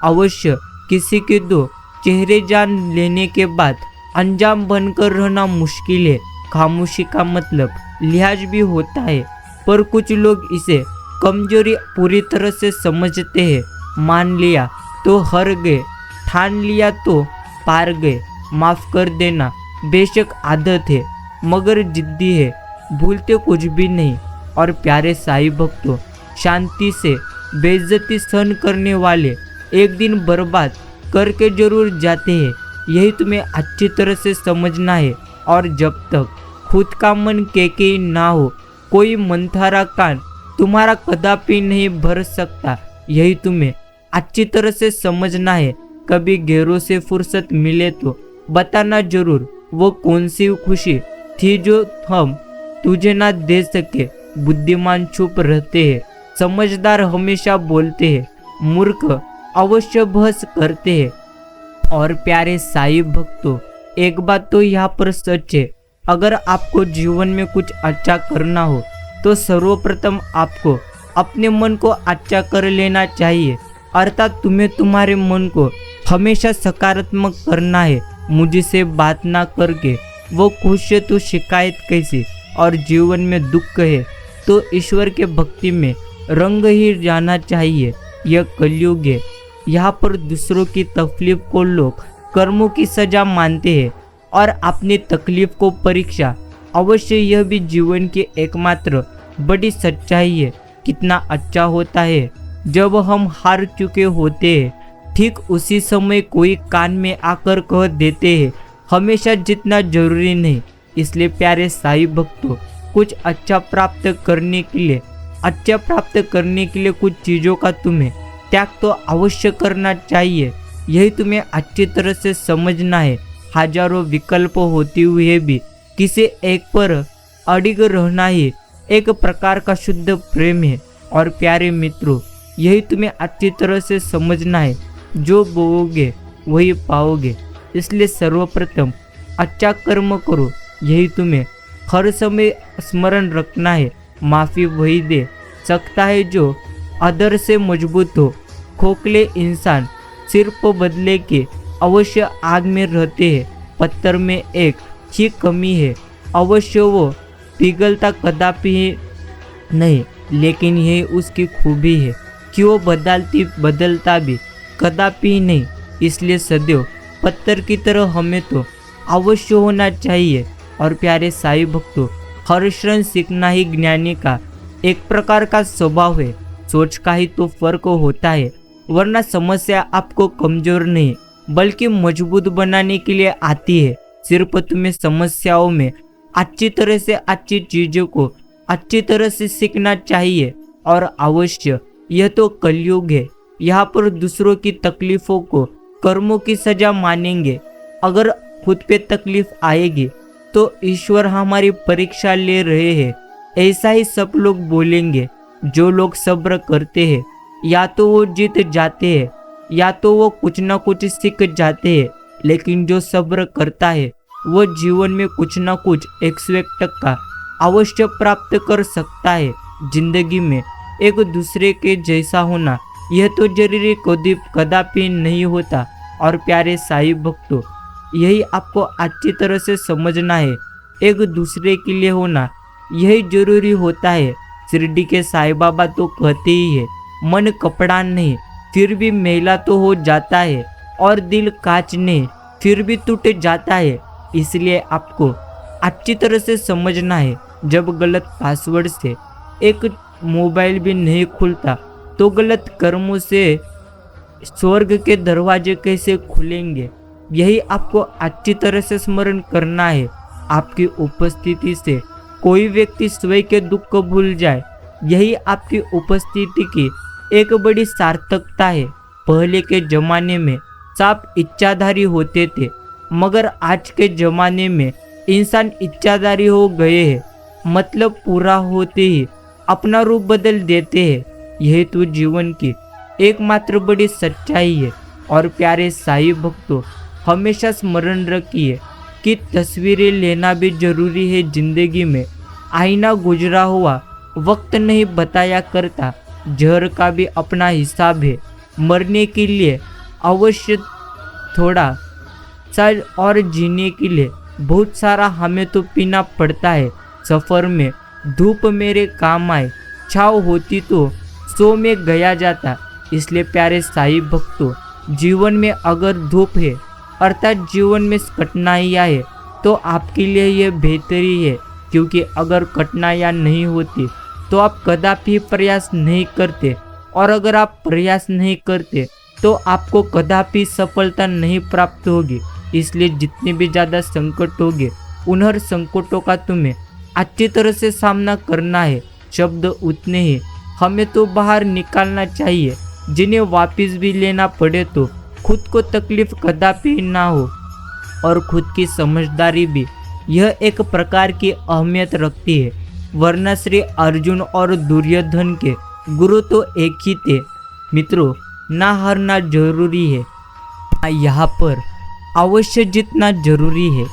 अवश्य किसी के दो चेहरे जान लेने के बाद अंजाम बनकर रहना मुश्किल है। खामोशी का मतलब लिहाज भी होता है, पर कुछ लोग इसे कमजोरी पूरी तरह से समझते हैं। मान लिया तो हार गए, ठान लिया तो पार गए। माफ़ कर देना बेशक आदत है मगर जिद्दी है, भूलते कुछ भी नहीं। और प्यारे साईं भक्तों, शांति से बेइज्जती सहन करने वाले एक दिन बर्बाद करके जरूर जाते हैं। यही तुम्हें अच्छी तरह से समझना है। और जब तक खुद का मन केके ना हो, कोई मंथारा कान तुम्हारा कदापि नहीं भर सकता। यही तुम्हें अच्छी तरह से समझना है। कभी गैरों से फुर्सत मिले तो बताना जरूर वो कौन सी खुशी थी जो हम तुझे ना दे सके। बुद्धिमान चुप रहते हैं, समझदार हमेशा बोलते हैं, मूर्ख अवश्य बहस करते हैं। और प्यारे साईं भक्तों, एक बात तो यहाँ पर सच है, अगर आपको जीवन में कुछ अच्छा करना हो तो सर्वप्रथम आपको अपने मन को अच्छा कर लेना चाहिए। अर्थात तुम्हें तुम्हारे मन को हमेशा सकारात्मक करना है। मुझसे बात ना करके वो खुश है तो शिकायत कैसी। और जीवन में दुख है तो ईश्वर के भक्ति में रंग ही जाना चाहिए। यह कलयुग है। यहाँ पर दूसरों की तकलीफ को लोग कर्मों की सजा मानते हैं और अपनी तकलीफ को परीक्षा। अवश्य यह भी जीवन की एकमात्र बड़ी सच्चाई है। कितना अच्छा होता है जब हम हार चुके होते हैं, ठीक उसी समय कोई कान में आकर कह देते हैं हमेशा जीतना जरूरी नहीं। इसलिए प्यारे साईं भक्तों, कुछ अच्छा प्राप्त करने के लिए कुछ चीज़ों का तुम्हें त्याग तो अवश्य करना चाहिए। यही तुम्हें अच्छी तरह से समझना है। हजारों विकल्प होते हुए भी किसी एक पर अडिग रहना ही एक प्रकार का शुद्ध प्रेम है। और प्यारे मित्रों, यही तुम्हें अच्छी तरह से समझना है। जो बोओगे वही पाओगे। इसलिए सर्वप्रथम अच्छा कर्म करो। यही तुम्हें हर समय स्मरण रखना है। माफ़ी वही दे सकता है जो अदर से मजबूत हो। खोखले इंसान सिर्फ बदले के अवश्य आग में रहते हैं। पत्थर में एक ही कमी है, अवश्य वो पिघलता कदापि नहीं, लेकिन यही उसकी खूबी है कि वो बदलता भी कदापि नहीं। इसलिए सदैव पत्थर की तरह हमें तो अवश्य होना चाहिए। और प्यारे साईं भक्तों, हर क्षण सीखना ही ज्ञानी का एक प्रकार का स्वभाव है। सोच का ही तो फर्क होता है, वरना समस्या आपको कमजोर नहीं बल्कि मजबूत बनाने के लिए आती है। सिर्फ तुम्हें समस्याओं में अच्छी तरह से अच्छी चीजों को अच्छी तरह से सीखना चाहिए। और अवश्य यह तो कलयुग है। यहाँ पर दूसरों की तकलीफों को कर्मों की सजा मानेंगे। अगर खुद पे तकलीफ आएगी तो ईश्वर हमारी परीक्षा ले रहे हैं, ऐसा ही सब लोग बोलेंगे। जो लोग सब्र करते हैं या तो वो जीत जाते हैं या तो वो कुछ ना कुछ सीख जाते हैं। लेकिन जो सब्र करता है वो जीवन में कुछ ना कुछ 101% अवश्य प्राप्त कर सकता है। जिंदगी में एक दूसरे के जैसा होना यह तो जरूरी कदापि नहीं होता। और प्यारे साईं भक्तों, यही आपको अच्छी तरह से समझना है। एक दूसरे के लिए होना यही जरूरी होता है। शिरडी के साईं बाबा तो कहते ही है, मन कपड़ा नहीं फिर भी मैला तो हो जाता है और दिल कांच नहीं फिर भी टूट जाता है। इसलिए आपको अच्छी तरह से समझना है, जब गलत पासवर्ड से एक मोबाइल भी नहीं खुलता तो गलत कर्मों से स्वर्ग के दरवाजे कैसे खुलेंगे। यही आपको अच्छी तरह से स्मरण करना है। आपकी उपस्थिति से कोई व्यक्ति स्वयं के दुख को भूल जाए, यही आपकी उपस्थिति की एक बड़ी सार्थकता है। पहले के जमाने में सांप इच्छाधारी होते थे, मगर आज के जमाने में इंसान इच्छाधारी हो गए हैं। मतलब पूरा होते ही अपना रूप बदल देते हैं। यही तो जीवन की एकमात्र बड़ी सच्चाई है। और प्यारे साईं भक्तों, हमेशा स्मरण रखिए कि तस्वीरें लेना भी जरूरी है। जिंदगी में आईना गुजरा हुआ वक्त नहीं बताया करता। जहर का भी अपना हिसाब है। मरने के लिए अवश्य थोड़ा सा और जीने के लिए बहुत सारा हमें तो पीना पड़ता है। सफ़र में धूप मेरे काम आए, छाव होती तो सो में गया जाता। इसलिए प्यारे साईं भक्तों, जीवन में अगर धूप है अर्थात जीवन में कठिनाइयाँ है तो आपके लिए यह बेहतरी है। क्योंकि अगर कठिनाइयाँ नहीं होती तो आप कदापि प्रयास नहीं करते, और अगर आप प्रयास नहीं करते तो आपको कदापि सफलता नहीं प्राप्त होगी। इसलिए जितने भी ज़्यादा संकट होंगे उन हर संकटों का तुम्हें अच्छी तरह से सामना करना है। शब्द उतने ही हमें तो बाहर निकालना चाहिए जिन्हें वापस भी लेना पड़े तो खुद को तकलीफ कदापि ना हो। और खुद की समझदारी भी यह एक प्रकार की अहमियत रखती है, वरना श्री अर्जुन और दुर्योधन के गुरु तो एक ही थे। मित्रों, ना हारना जरूरी है, यहाँ पर अवश्य जीतना जरूरी है।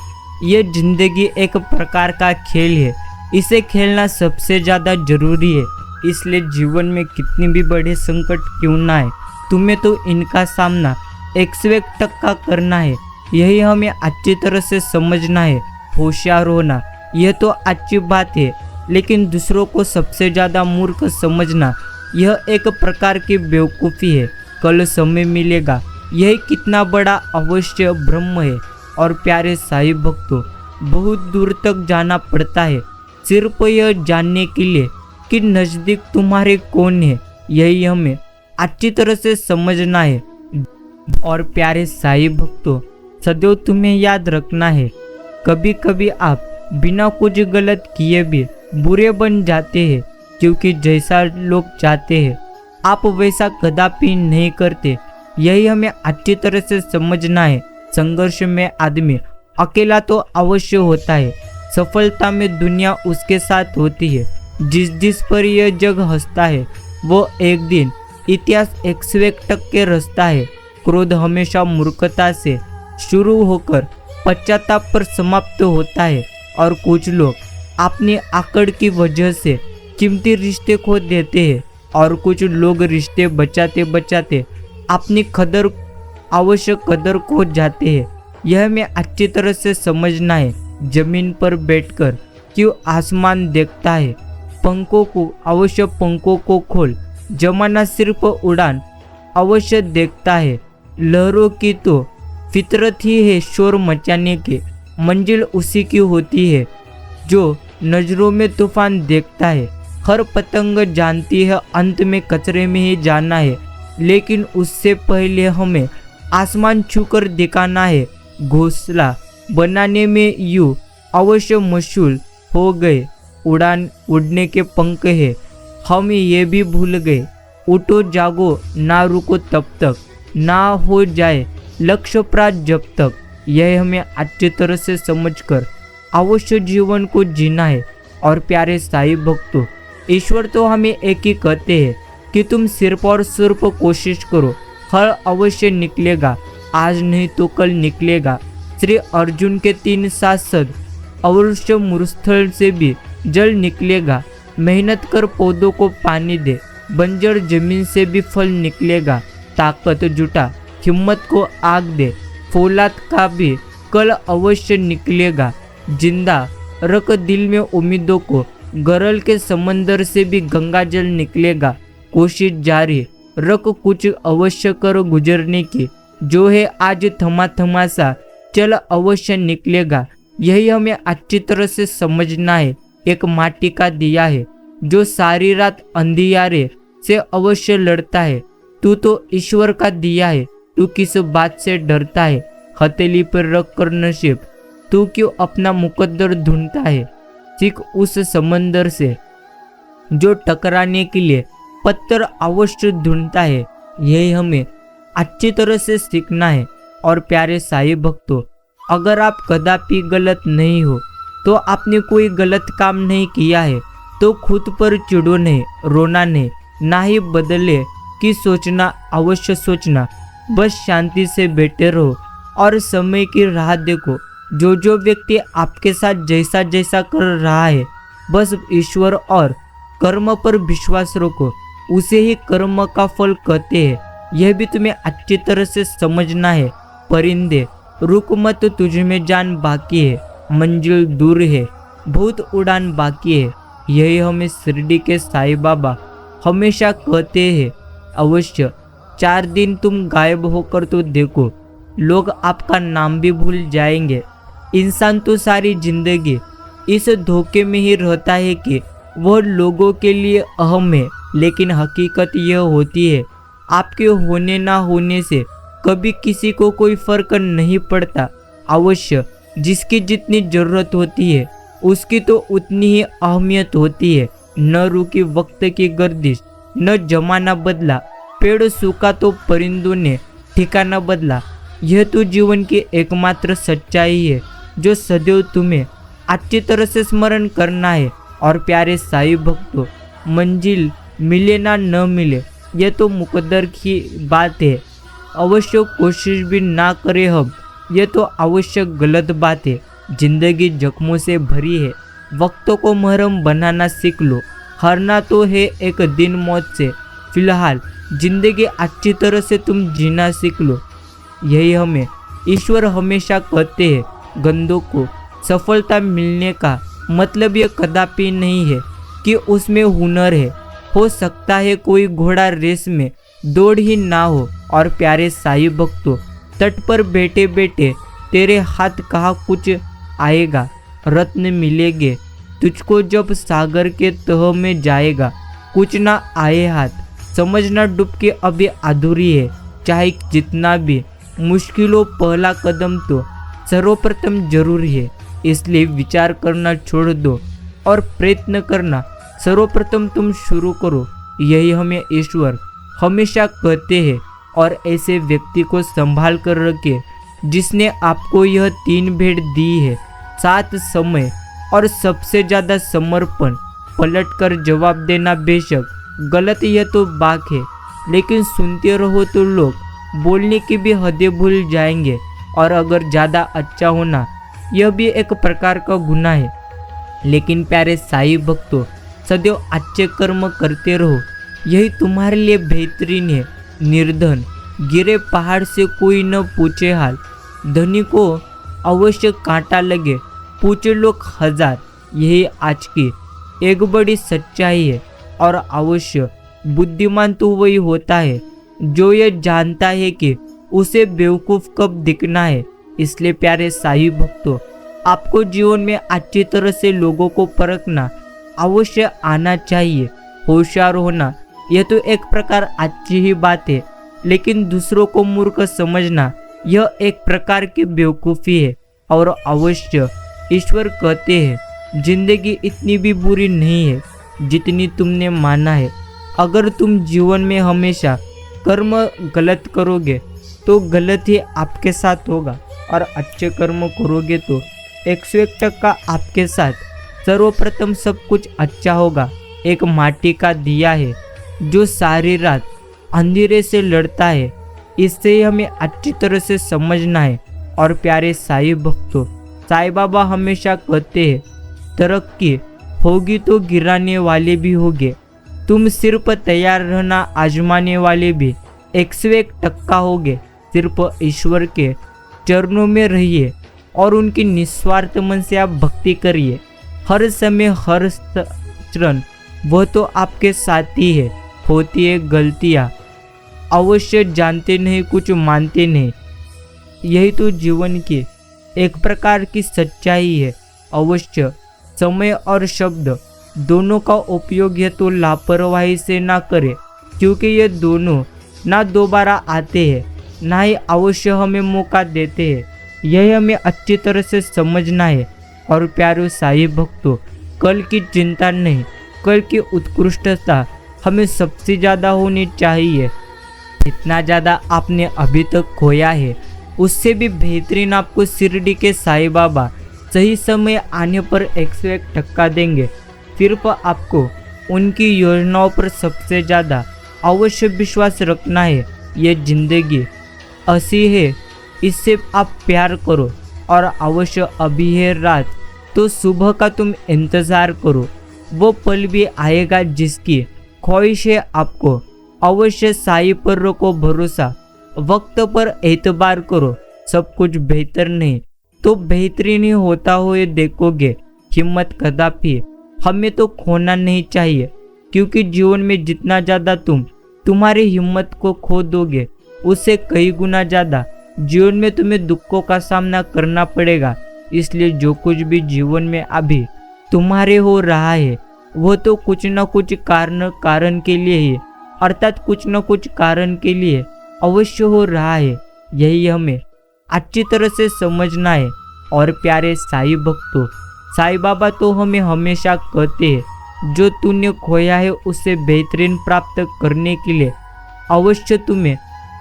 ये जिंदगी एक प्रकार का खेल है, इसे खेलना सबसे ज़्यादा जरूरी है। इसलिए जीवन में कितनी भी बड़े संकट क्यों ना आए, तुम्हें तो इनका सामना 101% करना है। यही हमें अच्छी तरह से समझना है। होशियार होना यह तो अच्छी बात है, लेकिन दूसरों को सबसे ज़्यादा मूर्ख समझना यह एक प्रकार की बेवकूफ़ी है। कल समय मिलेगा, यही कितना बड़ा अवश्य ब्रह्म है। और प्यारे साईं भक्तों, बहुत दूर तक जाना पड़ता है सिर्फ यह जानने के लिए कि नज़दीक तुम्हारे कौन है। यही हमें अच्छी तरह से समझना है। और प्यारे साईं भक्तों, सदैव तुम्हें याद रखना है, कभी कभी आप बिना कुछ गलत किए भी बुरे बन जाते हैं, क्योंकि जैसा लोग चाहते हैं आप वैसा कदापि नहीं करते। यही हमें अच्छी तरह से समझना है। संघर्ष में आदमी अकेला तो अवश्य होता है, सफलता में दुनिया उसके साथ होती है। जिस पर यह जग हंसता है वो एक दिन इतिहास 101% रचता है। क्रोध हमेशा मूर्खता से शुरू होकर पश्चाताप पर समाप्त होता है। और कुछ लोग अपनी आकड़ की वजह से कीमती रिश्ते खो देते हैं, और कुछ लोग रिश्ते बचाते बचाते अपनी आवश्यक कदर खो जाते हैं। यह हमें अच्छी तरह से समझना है। जमीन पर बैठकर क्यों आसमान देखता है, पंखों को खोल, जमाना सिर्फ उड़ान अवश्य देखता है। लहरों की तो फितरत ही है शोर मचाने की, मंजिल उसी की होती है जो नजरों में तूफान देखता है। हर पतंग जानती है अंत में कचरे में ही जाना है, लेकिन उससे पहले हमें आसमान छूकर दिखाना है। घोंसला बनाने में यूं अवश्य मशगूल हो गए, उड़ान उड़ने के पंख है, हम ये भी भूल गए। उठो जागो ना रुको तब तक, ना हो जाए लक्ष्य प्राप्त जब तक। यह हमें अच्छी तरह से समझकर अवश्य जीवन को जीना है। और प्यारे साईं भक्तों, ईश्वर तो हमें एक ही कहते हैं कि तुम सिर्फ और सिर्फ कोशिश करो, फल अवश्य निकलेगा, आज नहीं तो कल निकलेगा। श्री अर्जुन के 3 सांसद अवश्य मरुस्थल से भी जल निकलेगा। मेहनत कर पौधों को पानी दे, बंजर जमीन से भी फल निकलेगा। ताकत जुटा, हिम्मत को आग दे, फौलाद का भी कल अवश्य निकलेगा। जिंदा रख दिल में उम्मीदों को, गरल के समंदर से भी गंगा जल निकलेगा। कोशिश जारी रख, कुछ अवश्य कर गुजरने की, जो है आज थमा थमा सा चल अवश्य निकलेगा। यही हमें अच्छी तरह से समझना है। एक माटी का दिया है जो सारी रात अंधियारे से अवश्य लड़ता है। तू तो ईश्वर का दिया है, तू किस बात से डरता है। हथेली पर रख कर नसीब, तू क्यों अपना मुकद्दर ढूंढता है। सीख उस समंदर से जो टकराने के लिए पत्थर अवश्य ढूंढता है। यही हमें अच्छी तरह से सीखना है। और प्यारे साईं भक्तों, अगर आप कदापि गलत नहीं हो, तो आपने कोई गलत काम नहीं किया है, तो खुद पर चिढ़ो नहीं, रोना नहीं, ना ही बदले की सोचना अवश्य सोचना। बस शांति से बैठे रहो और समय की राह देखो। जो व्यक्ति आपके साथ जैसा जैसा कर रहा है, बस ईश्वर और कर्म पर विश्वास रखो, उसे ही कर्म का फल कहते हैं। यह भी तुम्हें अच्छी तरह से समझना है। परिंदे रुक मत, तुझ में जान बाकी है, मंजिल दूर है, बहुत उड़ान बाकी है। यही हमें शिरडी के साईं बाबा हमेशा कहते हैं। अवश्य 4 दिन तुम गायब होकर तो देखो, लोग आपका नाम भी भूल जाएंगे। इंसान तो सारी जिंदगी इस धोखे में ही रहता है कि वह लोगों के लिए अहम है, लेकिन हकीकत यह होती है आपके होने ना होने से कभी किसी को कोई फर्क नहीं पड़ता। अवश्य जिसकी जितनी जरूरत होती है उसकी तो उतनी ही अहमियत होती है। न रुकी वक्त की गर्दिश, न जमाना बदला, पेड़ सूखा तो परिंदों ने ठिकाना बदला। यह तो जीवन की एकमात्र सच्चाई है जो सदैव तुम्हें अच्छी तरह से स्मरण करना है। और प्यारे साईं भक्तों, मंजिल मिले ना न मिले, यह तो मुकद्दर की बात है। अवश्य कोशिश भी ना करें हम, यह तो अवश्य गलत बात है। जिंदगी जख्मों से भरी है, वक्तों को मरहम बनाना सीख लो। हारना तो है एक दिन मौत से, फिलहाल जिंदगी अच्छी तरह से तुम जीना सीख लो। यही हमें ईश्वर हमेशा कहते हैं। गंदों को सफलता मिलने का मतलब ये कदापि नहीं है कि उसमें हुनर है। हो सकता है कोई घोड़ा रेस में दौड़ ही ना हो। और प्यारे साईं भक्तों, तट पर बैठे बैठे तेरे हाथ कहाँ कुछ आएगा, रत्न मिलेंगे तुझको जब सागर के तह में जाएगा। कुछ ना आए हाथ, समझना डुबकी अभी अधूरी है। चाहे जितना भी मुश्किलों, पहला कदम तो सर्वप्रथम जरूरी है। इसलिए विचार करना छोड़ दो और प्रयत्न करना सर्वप्रथम तुम शुरू करो। यही हमें ईश्वर हमेशा कहते हैं। और ऐसे व्यक्ति को संभाल कर रखे जिसने आपको यह 3 भेंट दी है, 7 समय और सबसे ज़्यादा समर्पण। पलट कर जवाब देना बेशक गलत यह तो बात है, लेकिन सुनते रहो तो लोग बोलने की भी हदें भूल जाएंगे। और अगर ज़्यादा अच्छा होना यह भी एक प्रकार का गुनाह है। लेकिन प्यारे साईं भक्तों, सदैव अच्छे कर्म करते रहो, यही तुम्हारे लिए बेहतरीन है। निर्धन गिरे पहाड़ से कोई न पूछे हाल, धनी को अवश्य कांटा लगे पूछे लोग 1000। यही आज की एक बड़ी सच्चाई है। और अवश्य बुद्धिमान तो वही होता है जो ये जानता है कि उसे बेवकूफ़ कब दिखना है। इसलिए प्यारे साईं भक्तों, आपको जीवन में अच्छी तरह से लोगों को परखना अवश्य आना चाहिए। होशियार होना यह तो एक प्रकार अच्छी ही बात है, लेकिन दूसरों को मूर्ख समझना यह एक प्रकार की बेवकूफ़ी है। और अवश्य ईश्वर कहते हैं, जिंदगी इतनी भी बुरी नहीं है जितनी तुमने माना है। अगर तुम जीवन में हमेशा कर्म गलत करोगे तो गलत ही आपके साथ होगा, और अच्छे कर्म करोगे तो 101% आपके साथ सर्वप्रथम सब कुछ अच्छा होगा। एक माटी का दिया है जो सारी रात अंधेरे से लड़ता है, इससे हमें अच्छी तरह से समझना है। और प्यारे साईं भक्तों, साईं बाबा हमेशा कहते हैं, तरक्की होगी तो गिराने वाले भी होंगे, तुम सिर्फ तैयार रहना, आजमाने वाले भी 101% होंगे। सिर्फ ईश्वर के चरणों में रहिए और उनकी निस्वार्थ मन से आप भक्ति करिए। हर समय हर क्षण वह तो आपके साथी है। होती है गलतियाँ, अवश्य जानते नहीं, कुछ मानते नहीं, यही तो जीवन की एक प्रकार की सच्चाई है। अवश्य समय और शब्द दोनों का उपयोग है तो लापरवाही से ना करें, क्योंकि ये दोनों ना दोबारा आते हैं, ना ही अवश्य हमें मौका देते हैं। यह हमें अच्छी तरह से समझना है। और प्यारे साईं भक्तों, कल की चिंता नहीं, कल की उत्कृष्टता हमें सबसे ज़्यादा होनी चाहिए। इतना ज़्यादा आपने अभी तक खोया है, उससे भी बेहतरीन आपको शिरडी के साईं बाबा सही समय आने पर 101% देंगे। सिर्फ आपको उनकी योजनाओं पर सबसे ज़्यादा अवश्य विश्वास रखना है। ये जिंदगी ऐसी है, इससे आप प्यार करो। और अवश्य अभी है रात तो सुबह का तुम इंतज़ार करो। वो पल भी आएगा जिसकी ख्वाहिश है आपको। अवश्य साईं पर रखो भरोसा, वक्त पर एतबार करो। सब कुछ बेहतर नहीं तो बेहतरीन ही होता हुए देखोगे। हिम्मत कदापि हमें तो खोना नहीं चाहिए, क्योंकि जीवन में जितना ज़्यादा तुम तुम्हारी हिम्मत को खो दोगे, उससे कई गुना ज़्यादा जीवन में तुम्हें दुखों का सामना करना पड़ेगा। इसलिए जो कुछ भी जीवन में अभी तुम्हारे हो रहा है, वो तो कुछ न कुछ कारण के लिए ही, अर्थात कुछ न कुछ कारण के लिए अवश्य हो रहा है। यही हमें अच्छी तरह से समझना है। और प्यारे साईं भक्तों, साईं बाबा तो हमें हमेशा कहते हैं, जो तूने खोया है उससे बेहतरीन प्राप्त करने के लिए अवश्य तुम्हें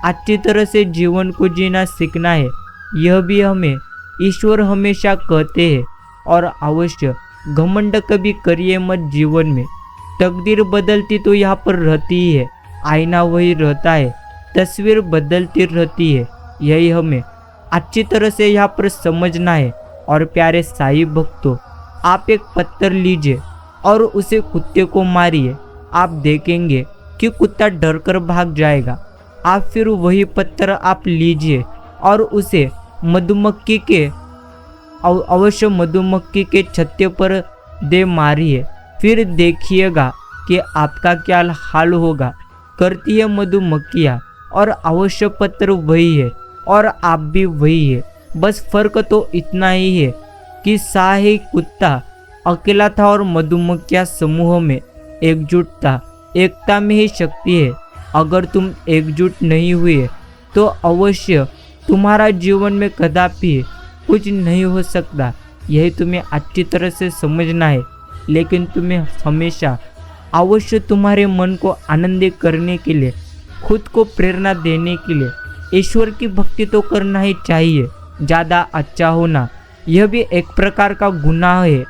अच्छी तरह से जीवन को जीना सीखना है। यह भी हमें ईश्वर हमेशा कहते हैं। और अवश्य घमंड कभी करिए मत जीवन में। तकदीर बदलती तो यहाँ पर रहती ही है, आईना वही रहता है, तस्वीर बदलती रहती है। यही हमें अच्छी तरह से यहाँ पर समझना है। और प्यारे साईं भक्तों, आप एक पत्थर लीजिए और उसे कुत्ते को मारिए। आप देखेंगे कि कुत्ता डरकर भाग जाएगा। आप फिर वही पत्थर आप लीजिए और उसे मधुमक्खी के अवश्य मधुमक्खी के छत्ते पर दे मारिए। फिर देखिएगा कि आपका क्या हाल होगा। करती है मधुमक्खियाँ और अवश्य पत्थर वही है और आप भी वही है। बस फर्क तो इतना ही है कि शाही कुत्ता अकेला था और मधुमक्खियाँ समूह में एकजुट था। एकता में ही शक्ति है। अगर तुम एकजुट नहीं हुए तो अवश्य तुम्हारा जीवन में कदापि कुछ नहीं हो सकता। यही तुम्हें अच्छी तरह से समझना है। लेकिन तुम्हें हमेशा अवश्य तुम्हारे मन को आनंदित करने के लिए, खुद को प्रेरणा देने के लिए ईश्वर की भक्ति तो करना ही चाहिए। ज़्यादा अच्छा होना यह भी एक प्रकार का गुनाह है।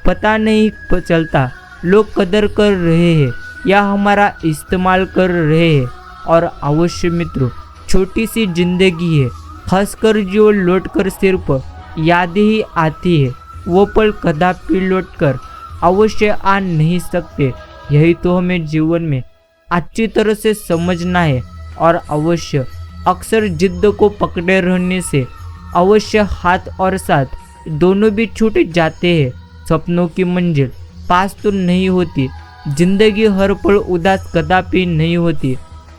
पता नहीं चलता लोग कदर कर रहे हैं या हमारा इस्तेमाल कर रहे हैं। और अवश्य मित्रों, छोटी सी जिंदगी है, हंसकर जो लौट कर सिर्फ याद ही आती है, वो पल कदापि लौट कर अवश्य आ नहीं सकते। यही तो हमें जीवन में अच्छी तरह से समझना है। और अवश्य अक्सर जिद्द को पकड़े रहने से अवश्य हाथ और साथ दोनों भी छूट जाते हैं। सपनों की मंजिल पास तो नहीं होती। जिंदगी हर पल उदास कदापि नहीं होती।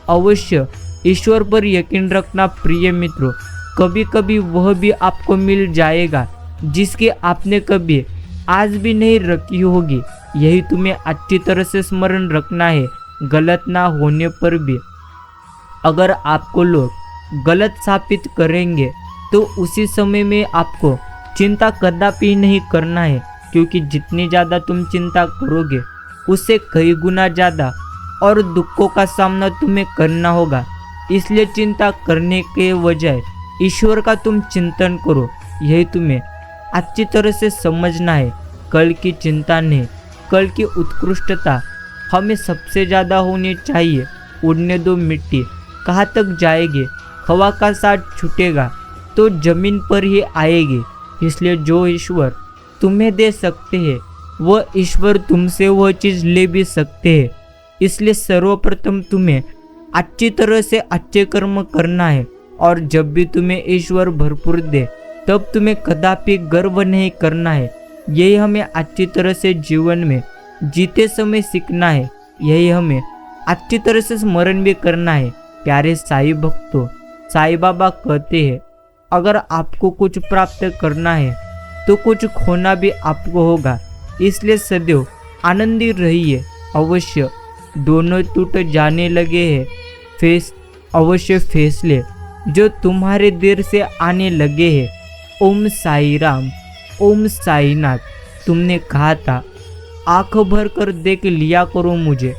अवश्य ईश्वर पर यकीन रखना प्रिय मित्रों। कभी कभी वह भी आपको मिल जाएगा जिसकी आपने कभी आज भी नहीं रखी होगी। यही तुम्हें अच्छी तरह से स्मरण रखना है। गलत ना होने पर भी अगर आपको लोग गलत साबित करेंगे तो उसी समय में आपको चिंता कदापि नहीं करना है, क्योंकि जितनी ज़्यादा तुम चिंता करोगे उससे कई गुना ज़्यादा और दुखों का सामना तुम्हें करना होगा। इसलिए चिंता करने के बजाय ईश्वर का तुम चिंतन करो। यही तुम्हें अच्छी तरह से समझना है। कल की चिंता नहीं, कल की उत्कृष्टता हमें सबसे ज़्यादा होनी चाहिए। उड़ने दो मिट्टी, कहाँ तक जाएगी, हवा का साथ छूटेगा तो जमीन पर ही आएगी। इसलिए जो ईश्वर तुम्हें दे सकते हैं वह ईश्वर तुमसे वह चीज़ ले भी सकते हैं। इसलिए सर्वप्रथम तुम्हें अच्छी तरह से अच्छे कर्म करना है। और जब भी तुम्हें ईश्वर भरपूर दे तब तुम्हें कदापि गर्व नहीं करना है। यही हमें अच्छी तरह से जीवन में जीते समय सीखना है। यही हमें अच्छी तरह से स्मरण भी करना है। प्यारे साईं भक्तों, साईं बाबा कहते हैं अगर आपको कुछ प्राप्त करना है तो कुछ खोना भी आपको होगा। इसलिए सदैव आनंदी रहिए। अवश्य दोनों टूट जाने लगे हैं अवश्य फैसले जो तुम्हारे देर से आने लगे हैं। ओम साई राम, ओम साईनाथ। तुमने कहा था आँख भर कर देख लिया करो मुझे,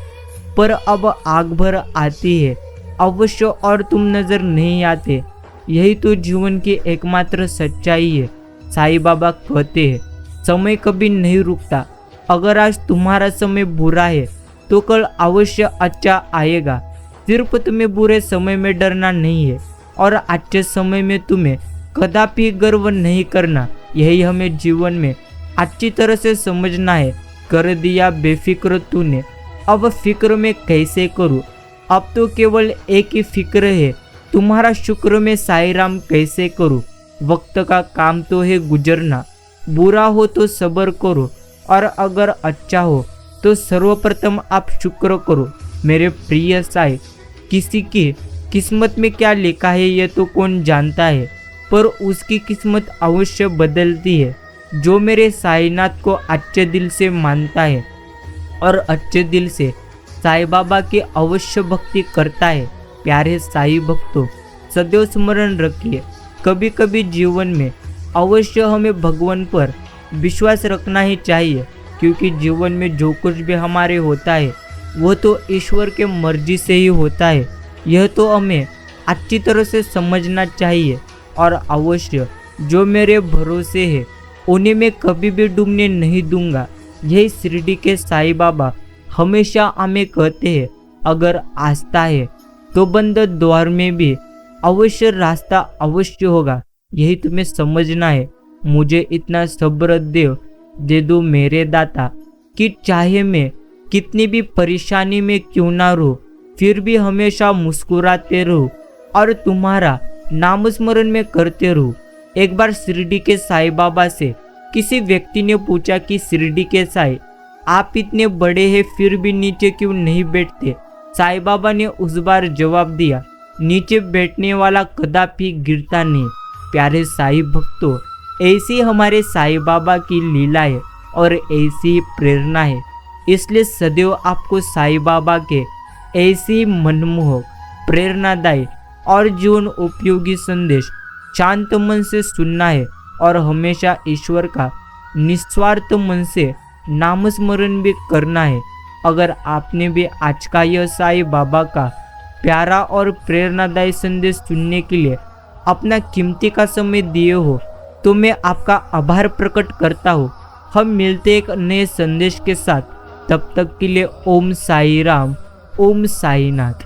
पर अब आँख भर आती है अवश्य और तुम नजर नहीं आते। यही तो जीवन की एकमात्र सच्चाई है। साईं बाबा कहते हैं समय कभी नहीं रुकता। अगर आज तुम्हारा समय बुरा है तो कल अवश्य अच्छा आएगा। सिर्फ तुम्हें बुरे समय में डरना नहीं है और अच्छे समय में तुम्हें कदापि गर्व नहीं करना। यही हमें जीवन में अच्छी तरह से समझना है। कर दिया बेफिक्र तूने, अब फिक्र में कैसे करूँ। अब तो केवल एक ही फिक्र है, तुम्हारा शुक्र में साईं राम कैसे करूँ। वक्त का काम तो है गुजरना। बुरा हो तो सब्र करो और अगर अच्छा हो तो सर्वप्रथम आप शुक्र करो। मेरे प्रिय साईं, किसी की किस्मत में क्या लिखा है यह तो कौन जानता है, पर उसकी किस्मत अवश्य बदलती है जो मेरे साईनाथ को अच्छे दिल से मानता है और अच्छे दिल से साईं बाबा की अवश्य भक्ति करता है। प्यारे साईं भक्तों, सदैव स्मरण रखिए कभी कभी जीवन में अवश्य हमें भगवान पर विश्वास रखना ही चाहिए, क्योंकि जीवन में जो कुछ भी हमारे होता है वो तो ईश्वर के मर्जी से ही होता है। यह तो हमें अच्छी तरह से समझना चाहिए। और अवश्य जो मेरे भरोसे है उन्हें मैं कभी भी डूबने नहीं दूंगा। यही शिरडी के साईं बाबा हमेशा हमें कहते हैं अगर आस्था है तो बंद द्वार में भी अवश्य रास्ता अवश्य होगा। यही तुम्हें समझना है। मुझे इतना सब्र दे दो मेरे दाता कि चाहे मैं कितनी भी परेशानी में क्यों ना रहूं, फिर भी हमेशा मुस्कुराते रहूं और तुम्हारा नाम स्मरण में करते रहूं। एक बार शिरडी के साईं बाबा से किसी व्यक्ति ने पूछा कि शिरडी के साईं, आप इतने बड़े हैं फिर भी नीचे क्यों नहीं बैठते? साईं बाबा ने उस बार जवाब दिया, नीचे बैठने वाला कदापि गिरता नहीं। प्यारे साईं भक्तों, ऐसी हमारे साईं बाबा की लीला है और ऐसी ही प्रेरणा है। इसलिए सदैव आपको साईं बाबा के ऐसी मनमोहक, प्रेरणादायी और जीवन उपयोगी संदेश शांत मन से सुनना है और हमेशा ईश्वर का निस्वार्थ मन से नामस्मरण भी करना है। अगर आपने भी आज का यह साईं बाबा का प्यारा और प्रेरणादायी संदेश सुनने के लिए अपना कीमती का समय दिए हो तो मैं आपका आभार प्रकट करता हूँ। हम मिलते एक नए संदेश के साथ, तब तक के लिए ओम साई राम, ओम साईनाथ।